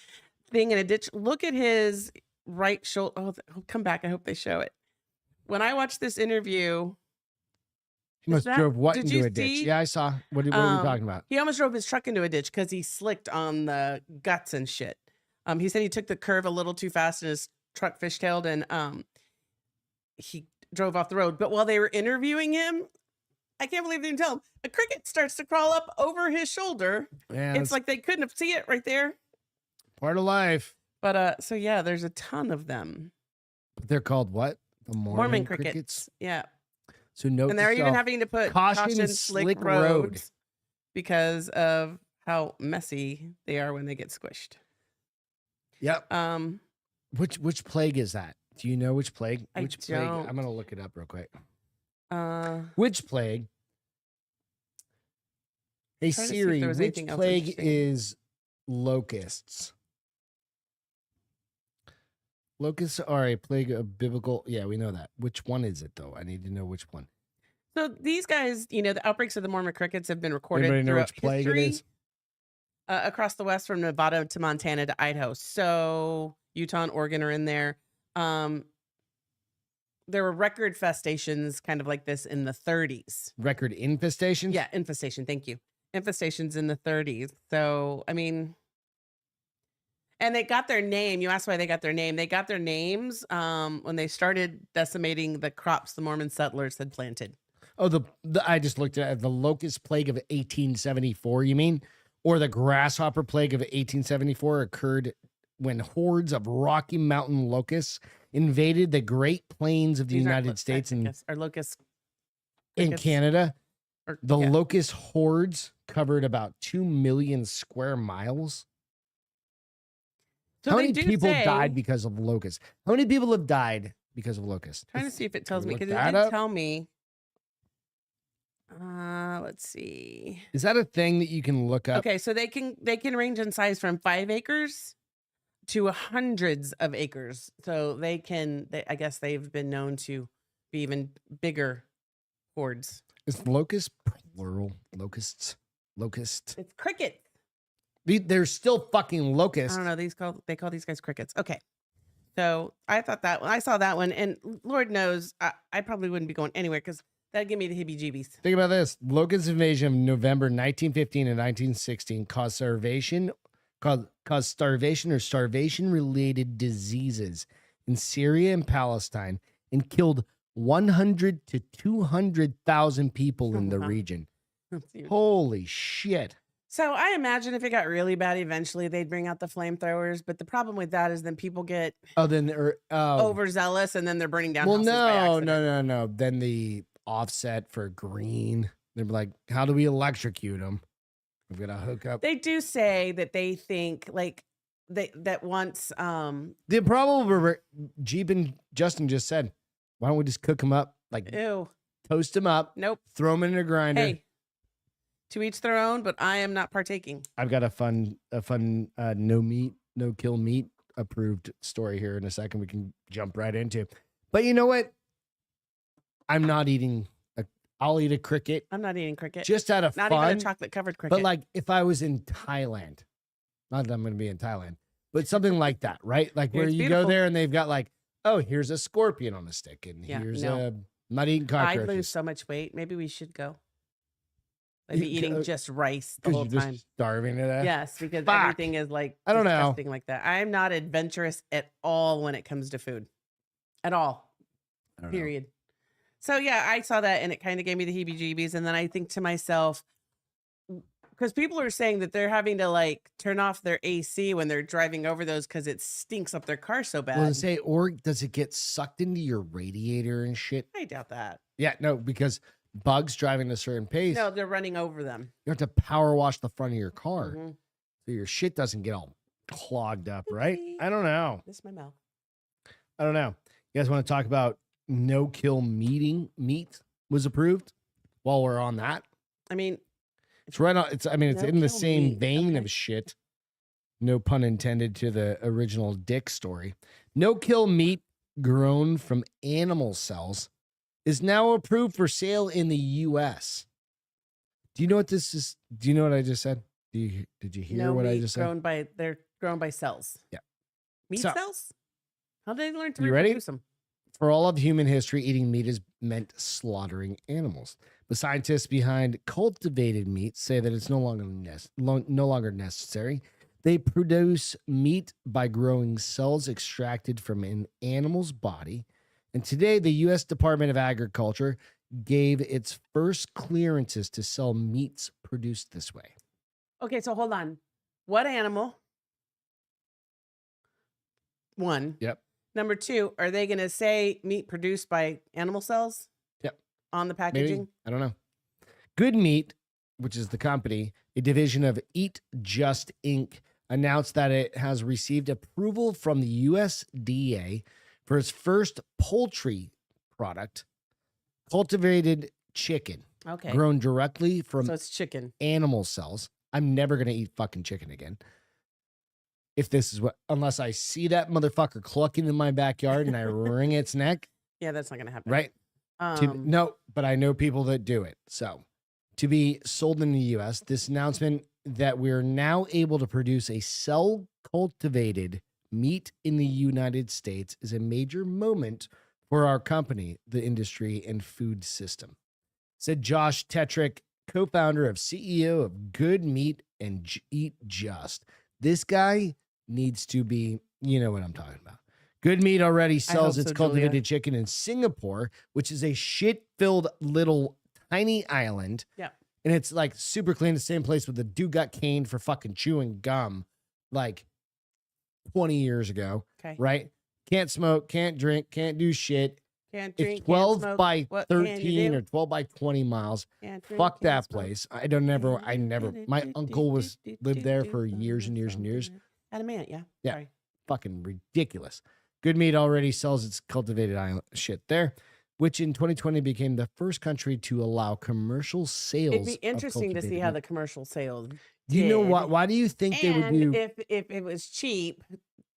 thing in a ditch. Look at his right shoulder. Oh, come back. I hope they show it. When I watched this interview, He must that- drove what did into you a ditch? see? Yeah, I saw. What are we talking about? he almost drove his truck into a ditch because he slicked on the guts and shit. He said he took the curve a little too fast and his truck fishtailed and he drove off the road. But while they were interviewing him, I can't believe they didn't tell him. A cricket starts to crawl up over his shoulder. Yeah, It's like they couldn't have see it right there. part of life. But so yeah, there's a ton of them. They're called what? The Mormon crickets. Yeah. So note And they're to even self, having to put caution slick slick road. roads because of how messy they are when they get squished. Yep. Which plague is that? Do you know which plague? I Which plague? don't. I'm gonna look it up real quick. Which Which plague? Hey Trying to see if Siri, there was which anything else plague interesting. is locusts? Locusts are a plague of biblical. Yeah, we know that. Which one is it though? I need to know which one. So these guys, the outbreaks of the Mormon crickets have been recorded Anybody know throughout which plague history, it is? across the West from Nevada to Montana to Idaho. So Utah and Oregon are in there. There were record festations kind of like this in the 30s. Record infestation? Yeah, infestation. Thank you. Infestations in the 30s. So, I mean, and they got their name. You asked why they got their name. They got their names when they started decimating the crops the Mormon settlers had planted. Oh, I just looked at it. The locust plague of 1874, you mean? Or the grasshopper plague of 1874 occurred when hordes of Rocky Mountain locusts invaded the Great Plains of the These aren't United States and or locusts. in crickets. Canada. Or, The yeah. locust hordes covered about 2 million square miles. So How they many do people say- died because of locusts? How many people have died because of locusts? Trying to see if it tells Can me we because look it that did up? tell me. Let's see. Is that a thing that you can look up? Okay, so they can range in size from 5 acres to hundreds of acres. So I guess they've been known to be even bigger hordes. Is locust plural? Locusts? Locust? It's cricket. They're still fucking I locusts. don't know. They call these guys crickets. Okay. So I saw that one, and Lord knows I probably wouldn't be going anywhere because that'd give me the heebie-jeebies. Think about this. Locust invasion of November 1915 and 1916 caused starvation or starvation-related diseases in Syria and Palestine and killed 100 to 200,000 people in the Wow. region. That's huge. Holy shit. So I imagine if it got really bad, eventually they'd bring out the flamethrowers. But the problem with that is then people get overzealous and then they're burning down well, houses by no. accident. Then the offset for green. They're like, how do we electrocute them? We've got to hook up. They do say that they think like that once The probable Jeep and Justin just said, why don't we just cook them up? Like, ew. toast them up, Nope. throw them in a grinder. Hey, to each their own, but I am not partaking. I've got a fun no kill meat approved story here in a second. We can jump right into. But you know what? I'm not eating. I'll eat a cricket I'm not eating cricket. just out of not fun. even a chocolate covered cricket. But like if I was in Thailand, not that I'm going to be in Thailand, but something like that, right? Like where It's you beautiful. go there and they've got like, oh, here's a scorpion on a stick, and Yeah, here's no. a I'm not eating I'd cockroaches. lose so much weight. Maybe we should go. I'd be You eating go- just rice the 'Cause whole you're just time. starving to death. Yes, because Fuck. everything is like I don't know. disgusting like that. I'm not adventurous at all when it comes to food. At all. I don't know. Period. So yeah, I saw that and it kind of gave me the heebie-jeebies. And then I think to myself, because people are saying that they're having to like turn off their AC when they're driving over those because it stinks up their car so bad. Well, to say, or does it get sucked into your radiator and shit? I doubt that. Yeah, no, because bugs driving at a certain pace, No, they're running over them. you have to power wash the front of your car Mhm. so your shit doesn't get all clogged up, right? I don't know. This is my mouth. I don't know. You guys want to talk about no kill meat was approved while we're on that? I mean, It's right on. It's in the No-kill same meat, vein okay. of shit. No pun intended to the original Dick story. No kill meat grown from animal cells is now approved for sale in the U.S. Do you know what this is? Do you know what I just said? Did you hear no what I meat just said? they're grown by cells. Yeah. Meat So- cells? How did they learn to You ready? reproduce them? For all of human history, eating meat has meant slaughtering animals. The scientists behind cultivated meat say that it's no longer necessary. They produce meat by growing cells extracted from an animal's body. And today, the U.S. Department of Agriculture gave its first clearances to sell meats produced this way. Okay, so hold on. What animal? One. Yep. Number two, are they going to say meat produced by animal cells? Yep. On the Maybe. packaging? I don't know. Good Meat, which is the company, a division of Eat Just Inc., announced that it has received approval from the USDA for its first poultry product, cultivated chicken, Okay. grown directly from So it's chicken. animal cells. I'm never going to eat fucking chicken again. If this is unless I see that motherfucker clucking in my backyard and I wring its neck, Yeah, that's not going to happen. right? No, but I know people that do it. So, to be sold in the U.S., this announcement that we're now able to produce a cell cultivated meat in the United States is a major moment for our company, the industry, and food system, said Josh Tetrick, co-founder of CEO of Good Meat and Eat Just. This guy needs to be, you know what I'm talking about. Good Meat already sells hope its so, cultivated Julia. chicken in Singapore, which is a shit-filled little tiny island. Yeah. And it's like super clean, the same place where the dude got caned for fucking chewing gum like 20 years ago, Okay. right? Can't smoke, can't drink, can't do shit. Can't drink, It's can't 12 smoke. by What can you 13 do? or 12 by 20 miles. Can't drink, Fuck can't that smoke. place. My uncle lived there for years and years and years. At a minute, yeah. Yeah. Sorry. Fucking ridiculous. Good Meat already sells its cultivated island shit there, which in 2020 became the first country to allow commercial sales. It'd be of interesting to see cultivated how meat. the commercial sales. Do you know what? did. Why do you think they would And do? if it was cheap,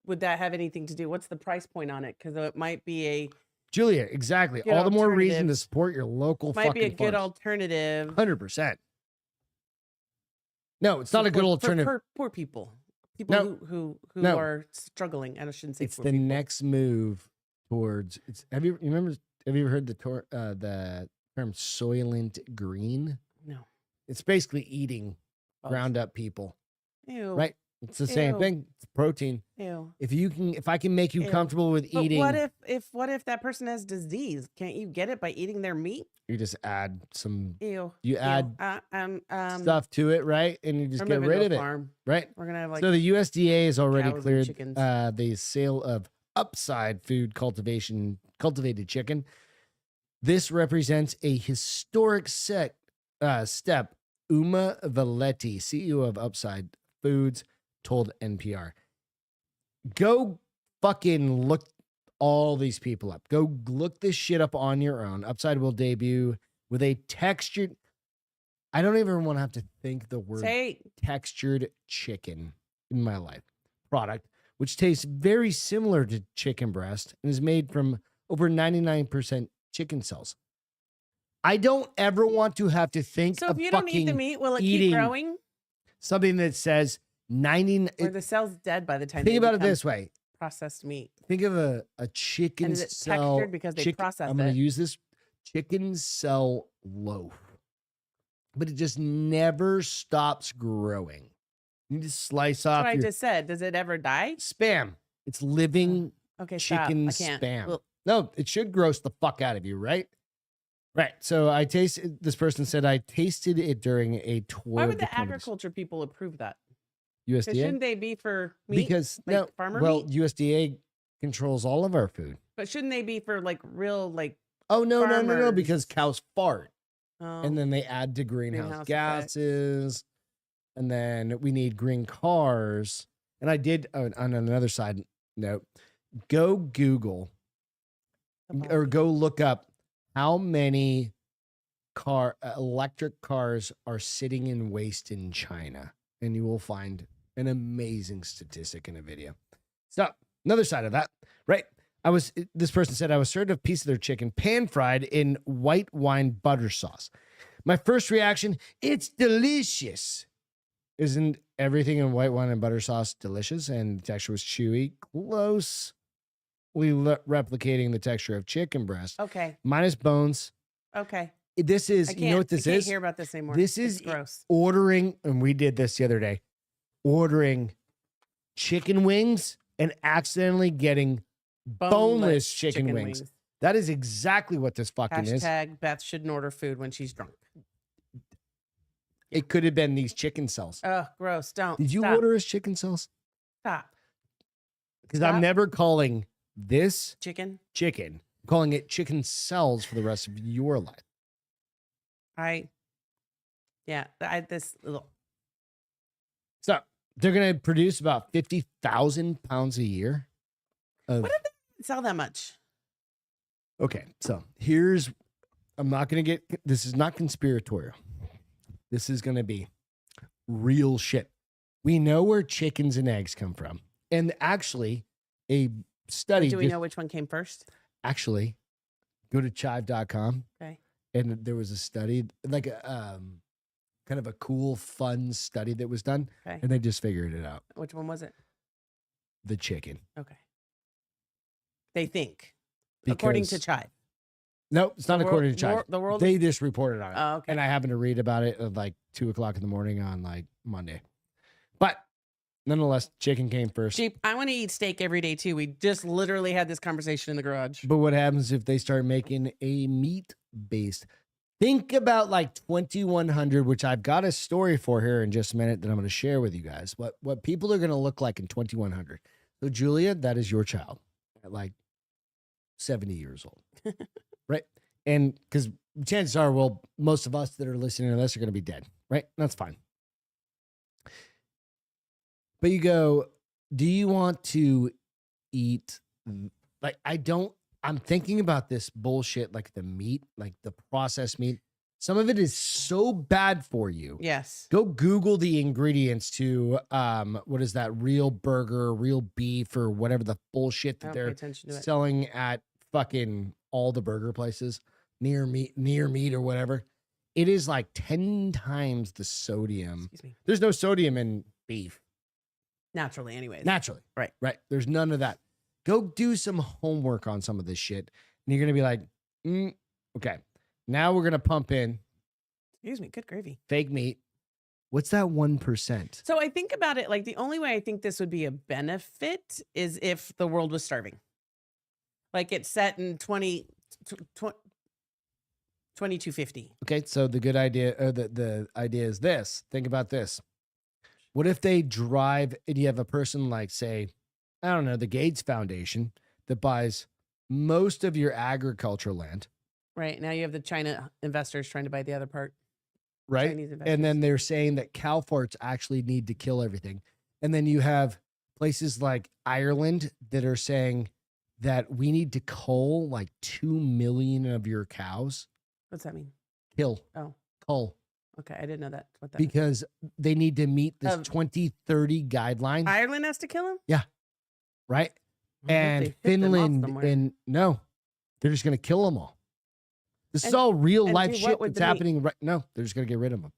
would that have anything to do? What's the price point on it? Because it might be Julia, exactly. good All the more reason to alternative. support your local might be a fucking good farms. alternative. 100%. No, it's for not a good poor- alternative. for poor people. People No. who No. are struggling. And I shouldn't say It's poor the people. next move towards. Have you ever heard the term Soylent Green? No. It's basically eating Oh, ground up people, Ew. right? It's the same Ew. thing. It's protein. Ew. If I can make you Ew. comfortable with But eating, what if that person has disease? Can't you get it by eating their meat? you just add some, Ew. you Ew. add stuff to it, right? And you just I'm get moving rid to a of it, farm. right? We're gonna have like So the USDA has already cows and cleared chickens. the sale of Upside Food cultivated chicken. This represents a historic step, Uma Valetti, CEO of Upside Foods, told NPR. Go fucking look all these people up. Go look this shit up on your own. Upside will debut with a textured, I don't even want to have to think the word textured chicken in my life product, which tastes very similar to chicken breast and is made from over 99% chicken cells. I don't ever want to have to think So of if you don't eat the fucking meat, will it eating keep growing? something that says 90. Or the cell's dead by the time Think they about it become this way. processed meat. Think of a chicken And is it cell. textured because they processed I'm going it? to use this chicken cell loaf, but it just never stops growing. You just slice That's off what I your just said. Does it ever die? spam. It's living Okay, chicken stop. I can't. spam. Well, No, it should gross the fuck out of you, right? Right. So I tasted. This person said I tasted it during a tour. why would of the company's agriculture people approve that? Because USDA? shouldn't they be for meat? Because like no, farmer well, meat? USDA controls all of our food. But shouldn't they be for like real like Oh no, because farmers? cows fart. Oh, And then they add to greenhouse Greenhouse effect. gases, and then we need green cars. And I did on another side note, go Google or go look up how many electric cars are sitting in waste in China, and you will find an amazing statistic in a video. So another side of that, right? This person said I was served a piece of their chicken pan fried in white wine butter sauce. My first reaction, it's delicious. Isn't everything in white wine and butter sauce delicious? And the texture was chewy, closely replicating the texture of chicken breast, Okay. minus bones. Okay. This is, you know what this I can't is? hear about this anymore. This It's is gross. ordering, and we did this the other day, ordering chicken wings and accidentally getting boneless chicken wings. That is exactly what this fucking is. Hashtag Beth shouldn't order food when she's drunk. It could have been these chicken cells. Oh, gross. Don't. Did you Stop. order as chicken cells? Stop. Because I'm Stop. never calling this Chicken. chicken, I'm calling it chicken cells for the rest of your life. This little. So they're going to produce about 50,000 pounds a year. What if they sell that much? Okay, so I'm not going to get, this is not conspiratorial. This is going to be real shit. We know where chickens and eggs come from. And actually, a study. Do we know which one came first? Actually, go to chive.com. Okay. And there was a study, like a kind of a cool, fun study that was done. Okay. And they just figured it out. Which one was it? The chicken. Okay. They think. According to Because- Chive. No, it's not according to Chive. The world. They just reported on it. Oh, okay. And I happened to read about it at like 2:00 in the morning on like Monday. But nonetheless, chicken came first. Jeep, I want to eat steak every day too. We just literally had this conversation in the garage. But what happens if they start making a meat-based? Think about like 2100, which I've got a story for here in just a minute that I'm going to share with you guys. What people are going to look like in 2100. So Julia, that is your child at like 70 years old. Right? And because chances are, well, most of us that are listening to this are going to be dead. Right? That's fine. But you go, do you want to eat? Like, I'm thinking about this bullshit, like the meat, like the processed meat. Some of it is so bad for you. Yes. Go Google the ingredients to, what is that? Real burger, real beef, or whatever the bullshit I that don't pay they're attention to it. selling at fucking all the burger places, near meat or whatever. It is like 10 times the sodium. Excuse me. There's no sodium in beef. Naturally, anyways. Naturally. Right. Right. There's none of that. Go do some homework on some of this shit. And you're going to be like, okay, now we're going to pump in Excuse me. Good gravy. fake meat. What's that 1%? So I think about it like the only way I think this would be a benefit is if the world was starving. Like it's set in 2250. Okay. So the good idea, or the idea is this. Think about this. What if they drive and you have a person like, say, I don't know, the Gates Foundation that buys most of your agricultural land. Right. Now you have the China investors trying to buy the other part. right? Chinese And investors. then they're saying that cow farts actually need to kill everything. And then you have places like Ireland that are saying that we need to cull like 2 million of your cows. What's that mean? Kill. Oh, Cull. okay. I didn't know that. What that means. Because they need to meet this Of- 2030 guideline, Ireland has to kill him? right? I hope And they fit them off Finland, somewhere. and no, they're just going to kill them all. This is And- all real and life do shit what with that's the meat? happening right. No, they're just going to get rid of them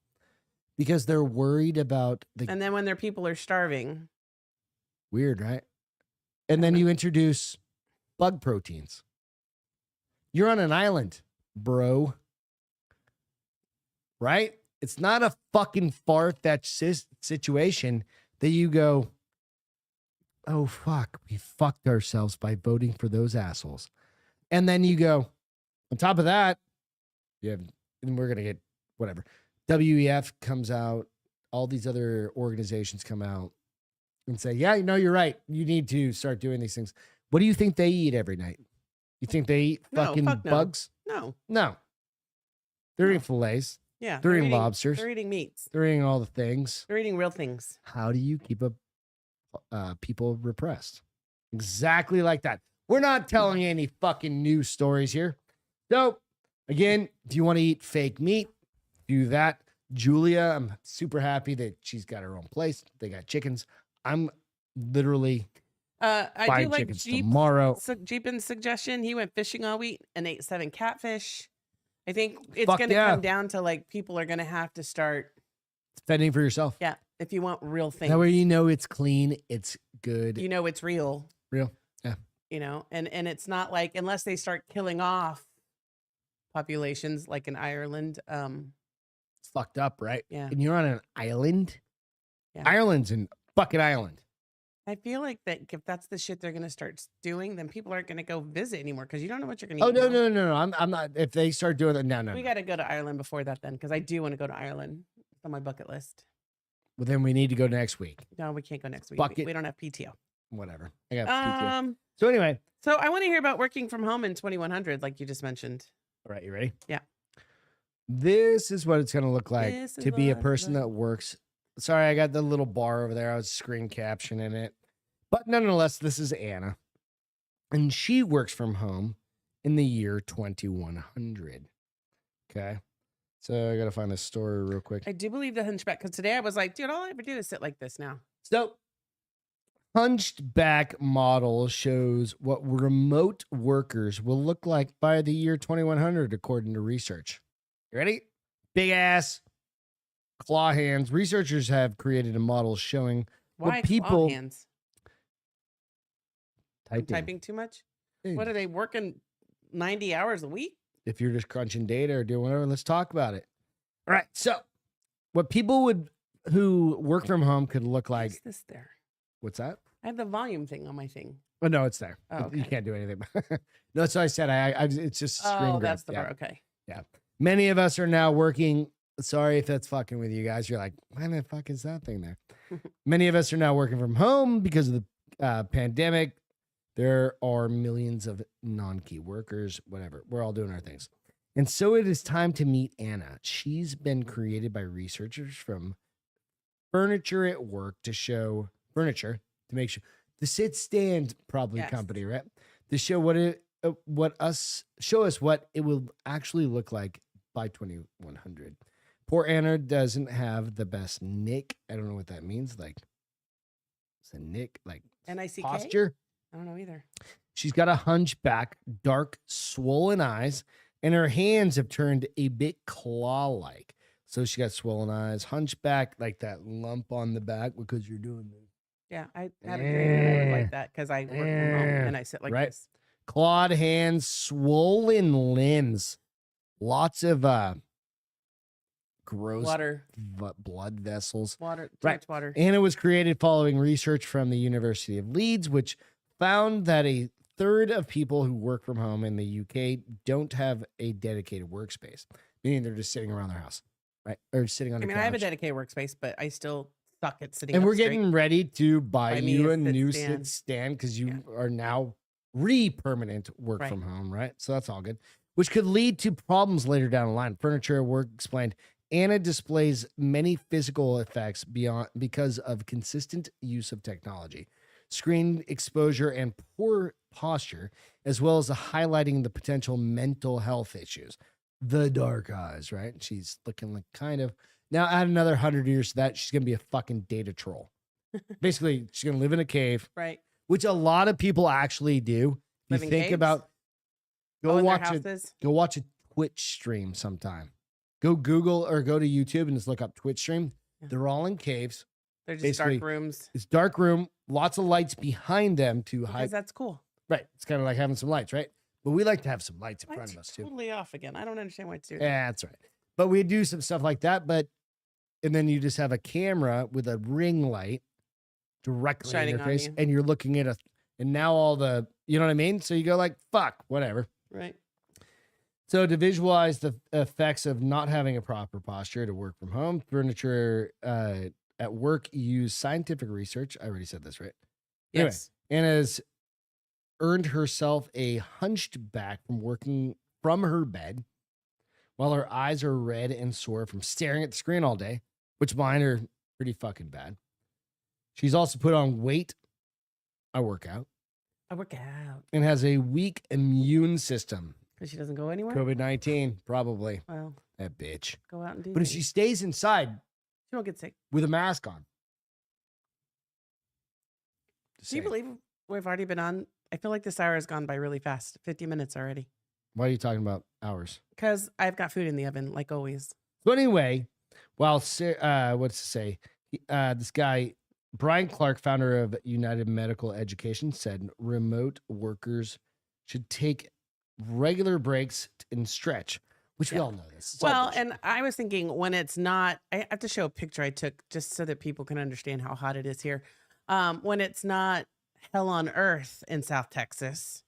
because they're worried about the And then when their people are starving, weird, right? And then you introduce bug proteins. You're on an island, bro. Right? It's not a fucking far-fetched situation that you go, oh, fuck, we fucked ourselves by voting for those assholes. And then you go, on top of that, yeah, and we're going to get whatever. WEF comes out, all these other organizations come out and say, yeah, no, you're right. You need to start doing these things. What do you think they eat every night? You think they eat No, fucking fuck no. bugs? no. No. They're No. eating fillets. Yeah. They're eating eating lobsters. They're eating meats. They're eating all the things. They're eating real things. How do you keep people repressed? Exactly like that. We're not telling you any fucking news stories here. So, again, if you want to eat fake meat, do that. Julia, I'm super happy that she's got her own place. They got chickens. I'm literally I do buying like chickens tomorrow. Jeepin's suggestion. He went fishing all week and ate 7 catfish. I think it's Fuck going to yeah. come down to like people are going to have to start. Fending for yourself. Yeah. If you want real things, That way you know it's clean, it's good. you know it's real. Real. Yeah. You know, and it's not like unless they start killing off populations like in Ireland. It's fucked up, right? Yeah. And you're on an island. Yeah. Ireland's an fucking island. I feel like that if that's the shit they're going to start doing, then people aren't going to go visit anymore because you don't know what you're going to Oh eat. no, now. no. I'm not. If they start doing that, no. We got to go to Ireland before that then because I do want to go to Ireland. It's on my bucket list. Well, then we need to go next week. No, we can't go next week. Bucket. We don't have PTO. Whatever. I got PTO. Um. So anyway, So I want to hear about working from home in 2100, like you just mentioned. all right, you ready? Yeah. This is what it's going to look like This is to be a what- person that works. Sorry, I got the little bar over there. I was screen captioning it. But nonetheless, this is Anna. And she works from home in the year 2100. Okay. So I got to find this story real quick. I do believe the hunchback because today I was like, dude, all I ever do is sit like this now. So, hunchback model shows what remote workers will look like by the year 2100, according to research. You ready? Big ass, claw hands. Researchers have created a model showing Why what people claw hands? I'm typing too much. What are they working 90 hours a week? If you're just crunching data or doing whatever, let's talk about it. All right. So, what people who work from home could look Why like. is this there? What's that? I have the volume thing on my thing. Oh no, it's there. Oh, You okay. can't do anything. No, that's what I said. It's just a screen Oh, grab. that's the Yeah. bar. Okay. Many of us are now working. Sorry if that's fucking with you guys. You're like, why the fuck is that thing there? Many of us are now working from home because of the pandemic. There are millions of non-key workers, whatever. We're all doing our things. And so it is time to meet Anna. She's been created by researchers from Furniture at Work to show furniture to make sure the sit stand probably Yes. company, right? To show show us what it will actually look like by 2100. Poor Anna doesn't have the best nick. I don't know what that means. Like, it's a nick, like NICK? posture. I don't know either. She's got a hunchback, dark, swollen eyes, and her hands have turned a bit claw-like. So she got swollen eyes, hunchback, like that lump on the back because you're doing this. Yeah, I had a dream that I would like that because I work from home and I sit like Right. this. Clawed hands, swollen limbs, lots of gross Water, blood vessels. water, too Right. much water. Anna was created following research from the University of Leeds, which found that a third of people who work from home in the UK don't have a dedicated workspace, meaning they're just sitting around their house, right? Or sitting on I a mean, couch. I have a dedicated workspace, but I still suck at sitting And up we're straight. getting ready to buy Buy me you a a sit new stand. sit stand because you Yeah. are now permanent work Right. from home, right? So that's all good, which could lead to problems later down the line. Furniture at Work explained Anna displays many physical effects because of consistent use of technology, screen exposure, and poor posture, as well as highlighting the potential mental health issues. The dark eyes, right? She's looking like kind of now. Add another 100 years to that, she's gonna be a fucking data troll. Basically, she's gonna live in a cave, Right. which a lot of people actually do. Live You in think caves? about Oh, in their go houses? watch a Twitch stream sometime. Go Google or go to YouTube and just look up Twitch stream. Yeah. They're all in caves. They're just Basically, dark rooms. It's dark room, lots of lights behind them to Because hide. that's cool. Right. It's kind of like having some lights, right? But we like to have some lights in front Lights of us are too. totally off again. I don't understand why it's doing Yeah, that's right. But we do some stuff like that. And then you just have a camera with a ring light directly Shining in your on face, you. and you're looking at and now all the, you know what I mean? So you go like, fuck, whatever. that. Right. So to visualize the effects of not having a proper posture to work from home, furniture at work, use scientific research. I already said this, right? Anyway, Yes. Anna's earned herself a hunched back from working from her bed while her eyes are red and sore from staring at the screen all day, which mine are pretty fucking bad. She's also put on weight. I work out. I work out. And has a weak immune system. Because she doesn't go anywhere? COVID-19, probably. Well, That bitch. go out and do But if things. she stays inside She won't get sick. with a mask on. Just Do you saying. believe we've already been on? I feel like this hour has gone by really fast. 50 minutes already. Why are you talking about hours? Because I've got food in the oven, like always. So anyway, while what's to say? This guy, Brian Clark, founder of United Medical Education, said remote workers should take regular breaks and stretch, which we Yeah. all know this. It's all Well, bullshit. and I was thinking when it's not, I have to show a picture I took just so that people can understand how hot it is here. When it's not hell on earth in South Texas,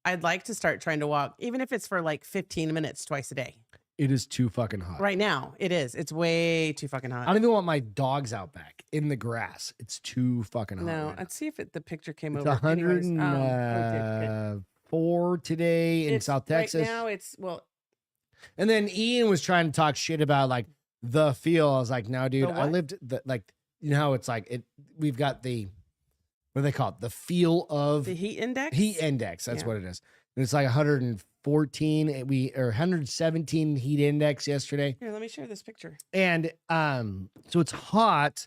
I'd like to start trying to walk, even if it's for like 15 minutes twice a day. It is too fucking hot. Right now, it is. It's way too fucking I hot. don't even want my dogs out back in the grass. It's too fucking hot. No, right now. let's see if the picture came It's over. Anyways, oh, it did. 104 today in It's- South Texas. Right now, it's, well, And then Ian was trying to talk shit about like the feel. I was like, no, dude, The I what? lived like, you know how it's like we've got the, what do they call it? The feel of the heat index. heat index. That's Yeah. what it is. And it's like 114. Or 117 heat index yesterday. Here, let me share this picture. And so it's hot.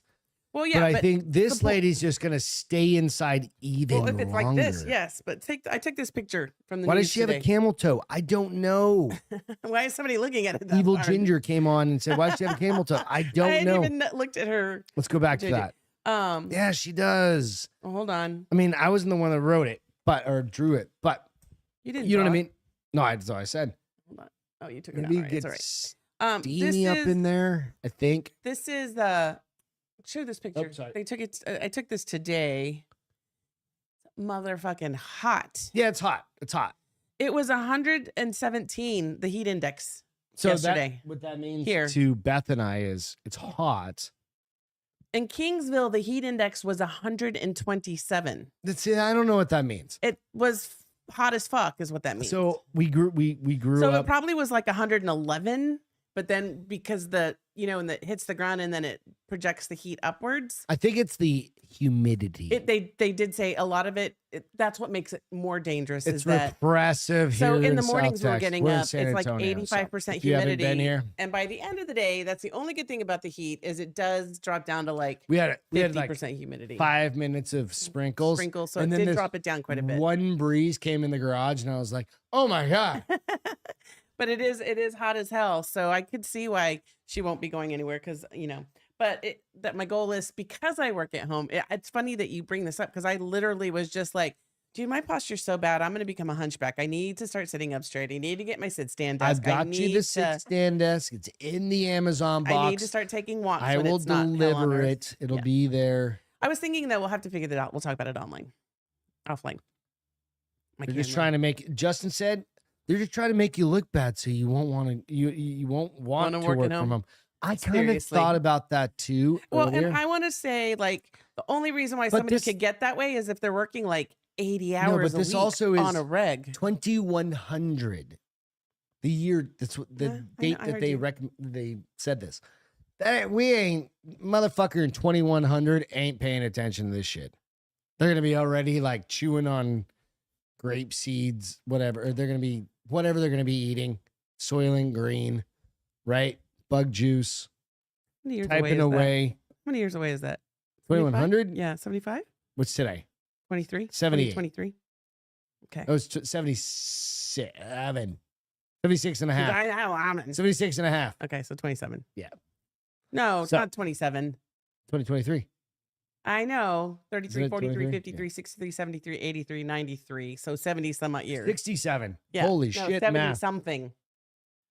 Well, yeah, but I think this the po- lady's just gonna stay inside even well, if it's like this, longer. yes. But I took this picture from the Why news does she have a today. camel toe? I don't know. Why is somebody looking at it? That Evil hard? Ginger came on and said, "Why does she have a camel toe?" I I don't hadn't know. even looked at her. Let's go back to JJ. that. Yeah, she does. Oh, hold on. I mean, I wasn't the one that wrote it, or drew it, but You didn't. you know what I draw it. mean. No, that's what I said. Hold on. Oh, you took it out. Maybe All right, get it's all right. This steamy up is in there. I think. this is the. Show this picture. sorry. They took it. I took this today. Motherfucking hot. Yeah, it's hot. It's hot. It was 117. The heat index. So Yesterday. what that means Here. to Beth and I is it's hot. In Kingsville, the heat index was 127. I don't know what that means. It was hot as fuck, is what that means. So we grew So up. it probably was like 111, but then because and it hits the ground and then it projects the heat upwards. I think it's the humidity. They did say a lot of it. That's what makes it more dangerous. It's is that repressive so here in the South mornings we're Texas. getting We're in up, San it's like Antonio, so 85% if you haven't been humidity. here, And by the end of the day, that's the only good thing about the heat is it does drop down to like we had 50% like humidity. 5 minutes of sprinkles. Sprinkles, so and it then did this drop it down quite a bit. One breeze came in the garage, and I was like, "Oh my god!" But it is hot as hell, so I could see why she won't be going anywhere because But that my goal is because I work at home. It's funny that you bring this up because I literally was just like, dude, my posture's so bad. I'm going to become a hunchback. I need to start sitting up straight. I need to get my sit stand desk. I've got you the sit stand desk. It's in the Amazon box. I need to start taking walks. I when will it's not hell on deliver earth. it. It'll Yeah. be there. I was thinking that we'll have to figure that out. We'll talk about it offline. My They're just camera. trying to make. Justin said they're just trying to make you look bad, so you won't want to. You won't want Wanna to work work at from home? home. I kind of Seriously. thought about that too. Well, earlier. and I want to say like the only reason why But somebody this- could get that way is if they're working like 80 No, hours but this a week also is on a reg. 2,100. The year, that's what the Yeah, date I that heard they you. they said this. That we ain't motherfucker in 2100 ain't paying attention to this shit. They're gonna be already like chewing on grape seeds, whatever. Or they're gonna be whatever they're gonna be eating, Soylent Green, right? Bug juice, How many years typing away is away. that? How many years away is that? 2100. Yeah, 75? What's today? 23? 78. 23? Okay. It was 77. 76 and a half. I'm in. 76 and a half. Okay, so 27. Yeah. No, it's So- not 27. 2023. I know. Isn't 33, it 43, 23? 53, 63, 73, 83, 93. So 70 some odd years. 67. Yeah. Holy No, shit, 70 math. something.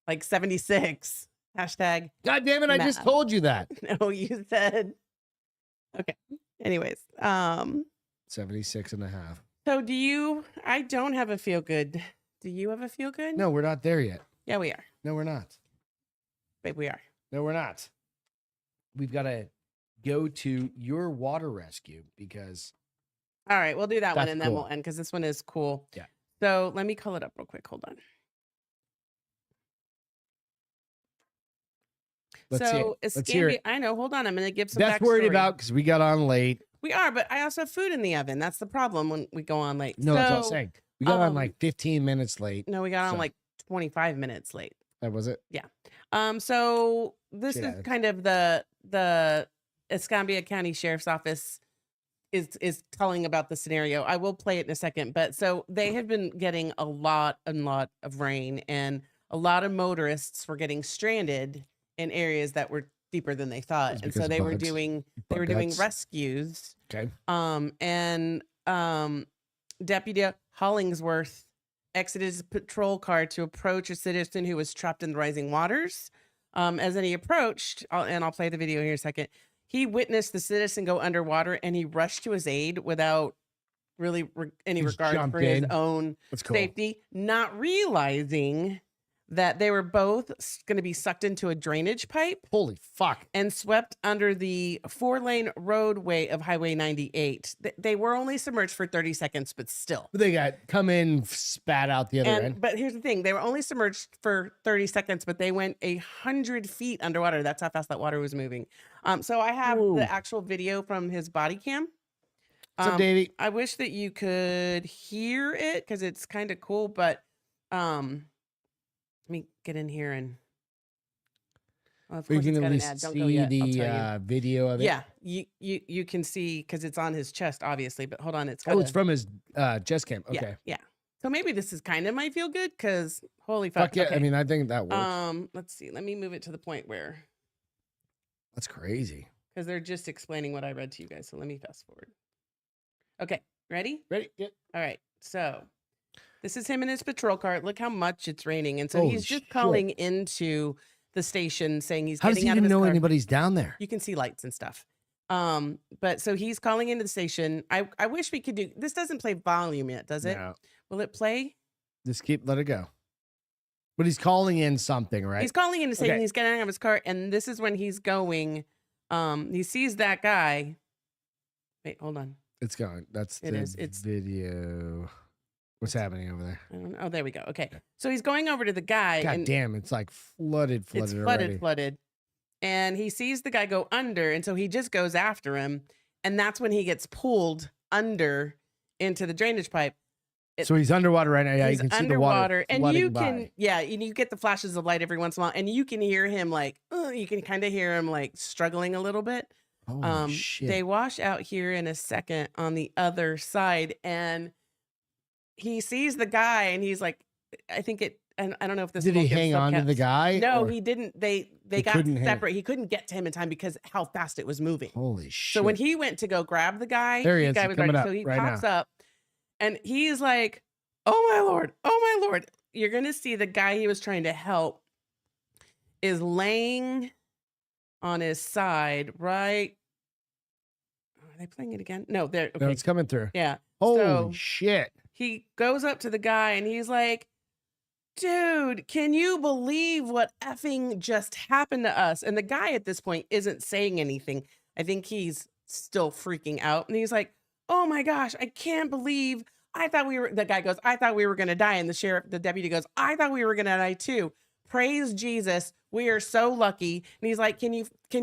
Like 76. Hashtag. God damn it, I just math. told you that. No, you said. Okay. Anyways. 76 and a half. So I don't have a feel good. Do you have a feel good? No, we're not there yet. Yeah, we are. No, we're not. Babe, we are. No, we're not. We've got to go to your water rescue because All right, we'll do that one That's and then we'll cool. end because this one is cool. Yeah. So let me call it up real quick. Hold on. let's see So it. Let's hear Escambia, it. I know. Hold on. I'm going to give some That's worried backstory. about because we got on late. We are, but I also have food in the oven. That's the problem when we go on late. No, that's what I'm So- saying. We got on um, like 15 minutes late. No, we got on So- like 25 minutes late. That was it. So this Shit is happens. kind of the Escambia County Sheriff's Office is telling about the scenario. I will play it in a second, but so they have been getting a lot of rain, and a lot of motorists were getting stranded in areas that were deeper than they thought, It's and because so of they were bugs. doing Bug guts. rescues. Okay. Deputy Hollingsworth exited his patrol car to approach a citizen who was trapped in the rising waters. As he approached, I'll play the video here in a second, he witnessed the citizen go underwater and he rushed to his aid without really any Just regard jumped for his in. own That's cool. safety, not realizing that they were both going to be sucked into a drainage pipe Holy fuck. and swept under the 4-lane roadway of Highway 98. They were only submerged for 30 seconds, but still. They got come in, spat out the other end. But here's the thing: they were only submerged for 30 seconds, but they went 100 feet underwater. That's how fast that water was moving. So I have Whoa. the actual video from his body cam. What's up, Davey? I wish that you could hear it because it's kind of cool, but let me get in here and. Well, of We course can it's at got an least ad. Don't go see yet. I'll tell you. the video of it. Yeah, you can see because it's on his chest, obviously. But hold on, it's got Oh, it's from his chest cam. yeah, Okay. yeah. So maybe this is kind of might feel good because holy fuck. Fuck yeah. okay. I mean, I think that works. Let's see. Let me move it to the point where That's crazy. because they're just explaining what I read to you guys. So let me fast forward. Okay, ready? Ready? Yeah. All right. So this is him in his patrol car. Look how much it's raining, and so Holy he's just shit. calling into the station saying he's How does getting he out of even his know car. anybody's down there? You can see lights and stuff. But so he's calling into the station. I wish we could do this. Doesn't play volume yet, does it? No. Will it play? Just let it go. But he's calling in something, right? He's calling in to say Okay. he's getting out of his car, and this is when he's going. He sees that guy. Wait, hold on. It's going. That's It the is. It's- video. What's happening over there? I don't know. Oh, there we go. Okay, so he's going over to the guy, God and damn, it's like flooded it's already. flooded, and he sees the guy go under, and so he just goes after him, and that's when he gets pulled under into the drainage pipe. So he's underwater right now. Yeah, you He's can see the underwater, water and flooding you by. can, and you get the flashes of light every once in a while, and you can hear him like, you can kind of hear him like struggling a little bit. Holy shit. They wash out here in a second on the other side, and he sees the guy, and he's like, I think it. And I don't know if this Did will he give hang on to the subcaps. guy? No, or- he didn't. They He got couldn't hang- separate. He couldn't get to him in time because how fast it was moving. Holy shit. So when he went to go grab the guy, There he the is. guy He's was coming ready. up So he right pops up, and he's like, "Oh my lord! Oh my lord!" You're gonna see the guy he was trying to help is laying on his side, right? Are they playing it again? No, they're No, okay. it's coming through. Yeah. Holy So- shit. He goes up to the guy and he's like, dude, can you believe what effing just happened to us? And the guy at this point isn't saying anything. I think he's still freaking out. And he's like, oh my gosh, I can't believe I thought we were, the guy goes, I thought we were going to die. And the deputy goes, I thought we were going to die too. Praise Jesus. We are so lucky. And he's like, can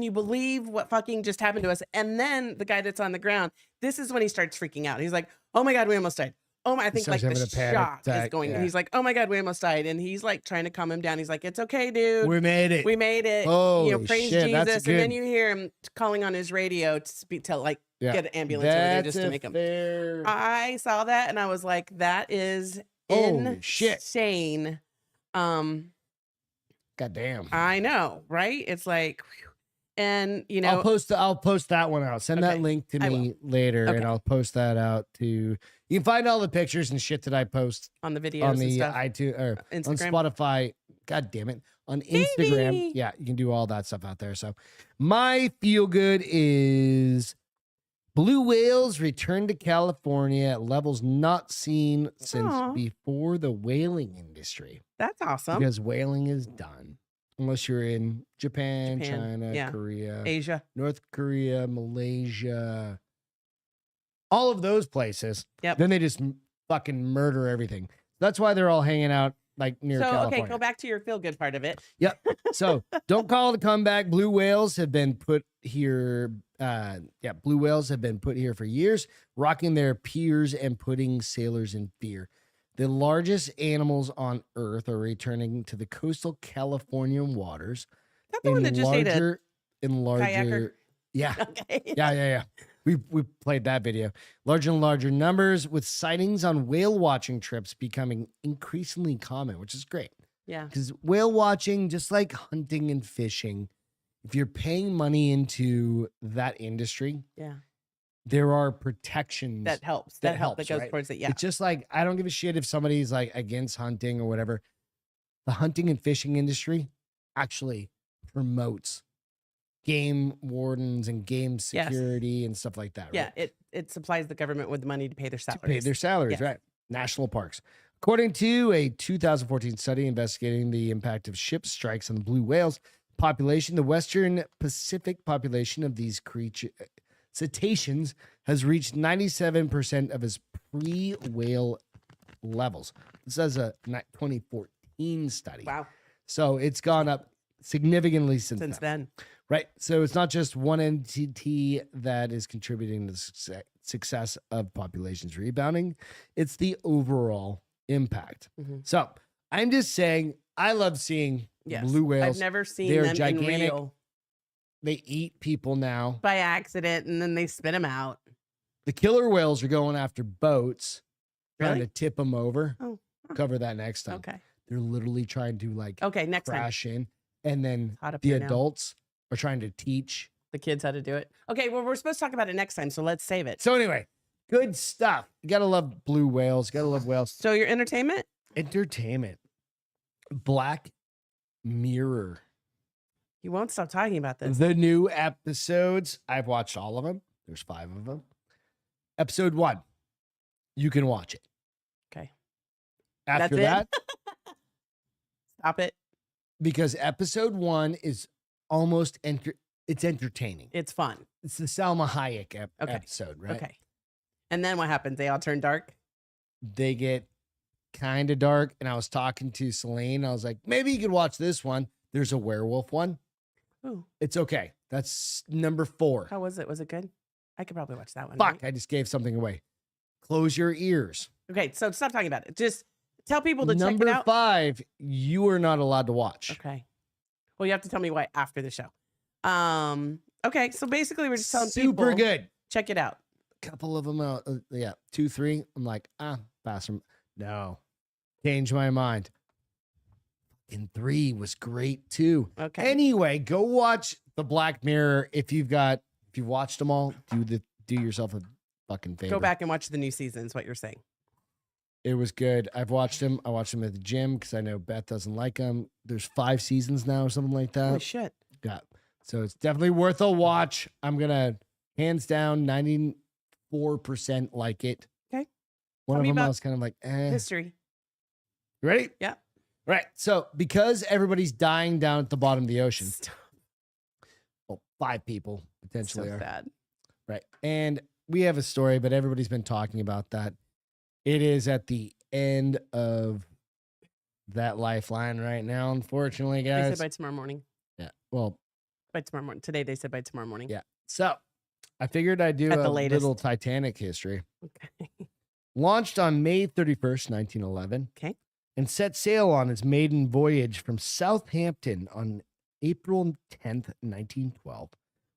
you believe what fucking just happened to us? And then the guy that's on the ground, this is when he starts freaking out. He's like, oh my God, we almost died. Oh my, I think like starts the having a panic shock is attack, going. yeah. And he's like, oh my God, we almost died. And he's like trying to calm him down. He's like, it's okay, dude. We made it. We made it. Holy Praise shit, that's Jesus. And then good. you hear him calling on his radio to speak to like Yeah. get an ambulance over there just to a make him. fair- I saw that and I was like, that is Holy shit. insane. God damn. I know, right? It's like, whew. And you know, I'll post that one out. Send that Okay, link to I me later, Okay. and I'll post that out to. You can find all the pictures and shit that I post on the videos on and the stuff. iTunes or on Instagram. Spotify. God damn it. On Instagram. Baby. Yeah, you can do all that stuff out there. So my feel good is blue whales return to California at levels not seen since Aw. before the whaling industry. That's awesome. Because whaling is done. Unless you're in Japan, China, yeah. Korea, Asia. North Korea, Malaysia, all of those places. Yep. Then they just fucking murder everything. That's why they're all hanging out like near So California. okay, go back to your feel good part of it. So don't call it a comeback. Blue whales have been put here. Blue whales have been put here for years, rocking their piers and putting sailors in fear. The largest animals on Earth are returning to the coastal California waters. That's the one that just ate a larger. kayaker? Yeah. Okay. Yeah. We played that video. Larger and larger numbers, with sightings on whale watching trips becoming increasingly common, which is great. Yeah. Because whale watching, just like hunting and fishing, if you're paying money into that industry, Yeah. there are protections That helps. that That helps, That goes right? towards it. Yeah. It's just like, I don't give a shit if somebody's like against hunting or whatever. The hunting and fishing industry actually promotes game wardens and game Yes. security and stuff like that. Yeah. Right? It supplies the government with money to pay their To salaries. pay their salaries, Yes. right? National parks. According to a 2014 study investigating the impact of ship strikes on the blue whales population, the Western Pacific population of these cetaceans has reached 97% of its pre-whale levels. This is a 2014 study. Wow. So it's gone up significantly since Since then. then. Right. So it's not just one entity that is contributing to the success of populations rebounding, it's the overall impact. Mhm. So I'm just saying, I love seeing Yes. blue whales. I've never seen They're them gigantic. in real They eat people now. by accident and then they spit them out. The killer whales are going after boats, trying Really? to tip them over. Oh, Cover that next time. Okay. They're literally trying to like Okay. Next time. crash in. And then Hot up the here now. adults are trying to teach. The kids how to do it. Okay. Well, we're supposed to talk about it next time. So let's save it. So anyway, good stuff. You gotta love blue whales. Gotta love whales. So your entertainment? Entertainment. Black Mirror. You won't stop talking about this. The new episodes. I've watched all of them. There's 5 of them. Episode 1. You can watch it. Okay. After That's that, Stop it. because episode 1 is almost it's entertaining. It's fun. It's the Salma Hayek Okay. episode, right? Okay. And then what happens? They all turn dark. They get kind of dark. And I was talking to Celine. I was like, maybe you could watch this one. There's a werewolf one. Ooh. It's okay. That's number 4. How was it? Was it good? I could probably watch that one. Fuck, right? I just gave something away. Close your ears. Okay. So stop talking about it. Just tell people to Number check it out. 5, you are not allowed to watch. Okay. Well, you have to tell me why after the show. Okay. So basically, we're just telling Super people good. check it out. Couple of them out. 2, 3. I'm like, faster. No. Change my mind. And 3 was great too. Okay. Anyway, go watch the Black Mirror. If you've watched them all, do yourself a fucking favor. Go back and watch the new season. Is what you're saying. It was good. I've watched them. I watched them at the gym because I know Beth doesn't like them. There's 5 seasons now or something like that. Holy shit. Yeah. So it's definitely worth a watch. I'm gonna hands down 94% like it. Okay. One Tell of me them I about was kind of like, eh. History. You ready? Yeah. Right. So because everybody's dying down at the bottom of the ocean, Stop. well, 5 people potentially So are. sad. Right. And we have a story, but everybody's been talking about that. It is at the end of that lifeline right now, unfortunately, They guys. said by tomorrow morning. Yeah. Well, By tomorrow morning. Today they said by tomorrow morning. yeah. So I figured I'd do At the a little latest. Titanic history. Okay. Launched on May 31st, 1911. Okay. And set sail on its maiden voyage from Southampton on April 10th, 1912,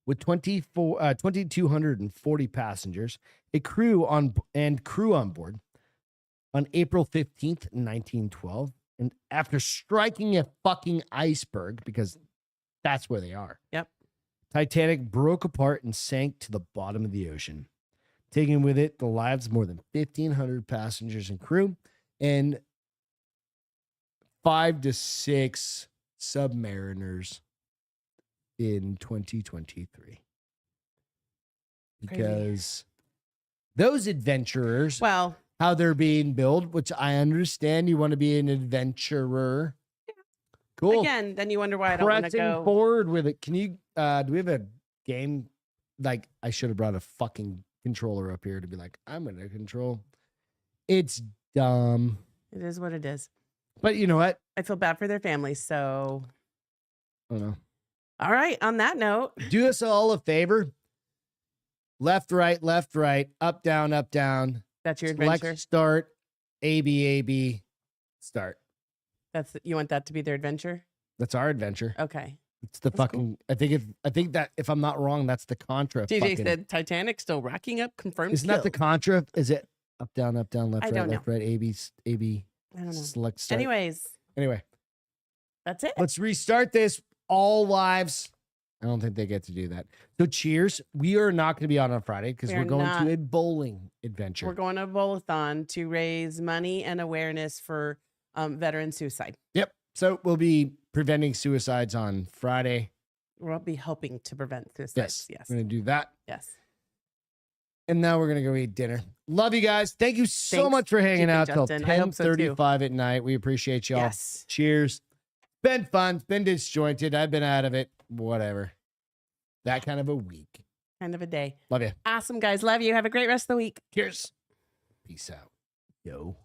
with 2,240 passengers, crew on board on April 15th, 1912. And after striking a fucking iceberg, because that's where they are. Yep. Titanic broke apart and sank to the bottom of the ocean, taking with it the lives of more than 1,500 passengers and crew and 5 to 6 submariners in 2023. Because those adventurers, Well, how they're being billed, which I understand you want to be an adventurer. Cool. again, then you wonder why I don't want to Pressing go. forward with it. Can you do we have a game? Like, I should have brought a fucking controller up here to be like, I'm gonna control. It's dumb. It is what it is. But you know what? I feel bad for their families. So, I don't know. all right. On that note, Do us all a favor. Left, right, up, down, that's your select, adventure. start, A, B, start. You want that to be their adventure? That's our adventure. Okay. It's the That's cool. fucking. I think that if I'm not wrong, that's the Contra. TJ fucking, said Titanic still racking up confirmed. isn't that the kills. Contra? Is it up, down, left, I right, don't left, right, A, B, I don't know. select, start. Anyways, Anyway, that's it. let's restart this. All lives. I don't think they get to do that. So cheers. We are not going to be on Friday because We we're are going not. to a bowling adventure. We're going to a bowl-a-thon to raise money and awareness for veteran suicide. Yep. So we'll be preventing suicides on Friday. We'll be helping to prevent suicides. Yes. Yes. We're going to do that. Yes. And now we're going to go eat dinner. Love you guys. Thank you so Thanks, much for hanging Chief and out till Justin. I hope so, too. 10:35 at night. We appreciate y'all. Yes. Cheers. Been fun. It's been disjointed. I've been out of it. Whatever. That kind of a week. Kind of a day. Love you. Awesome, guys. Love you. Have a great rest of the week. Cheers. Peace out. Yo.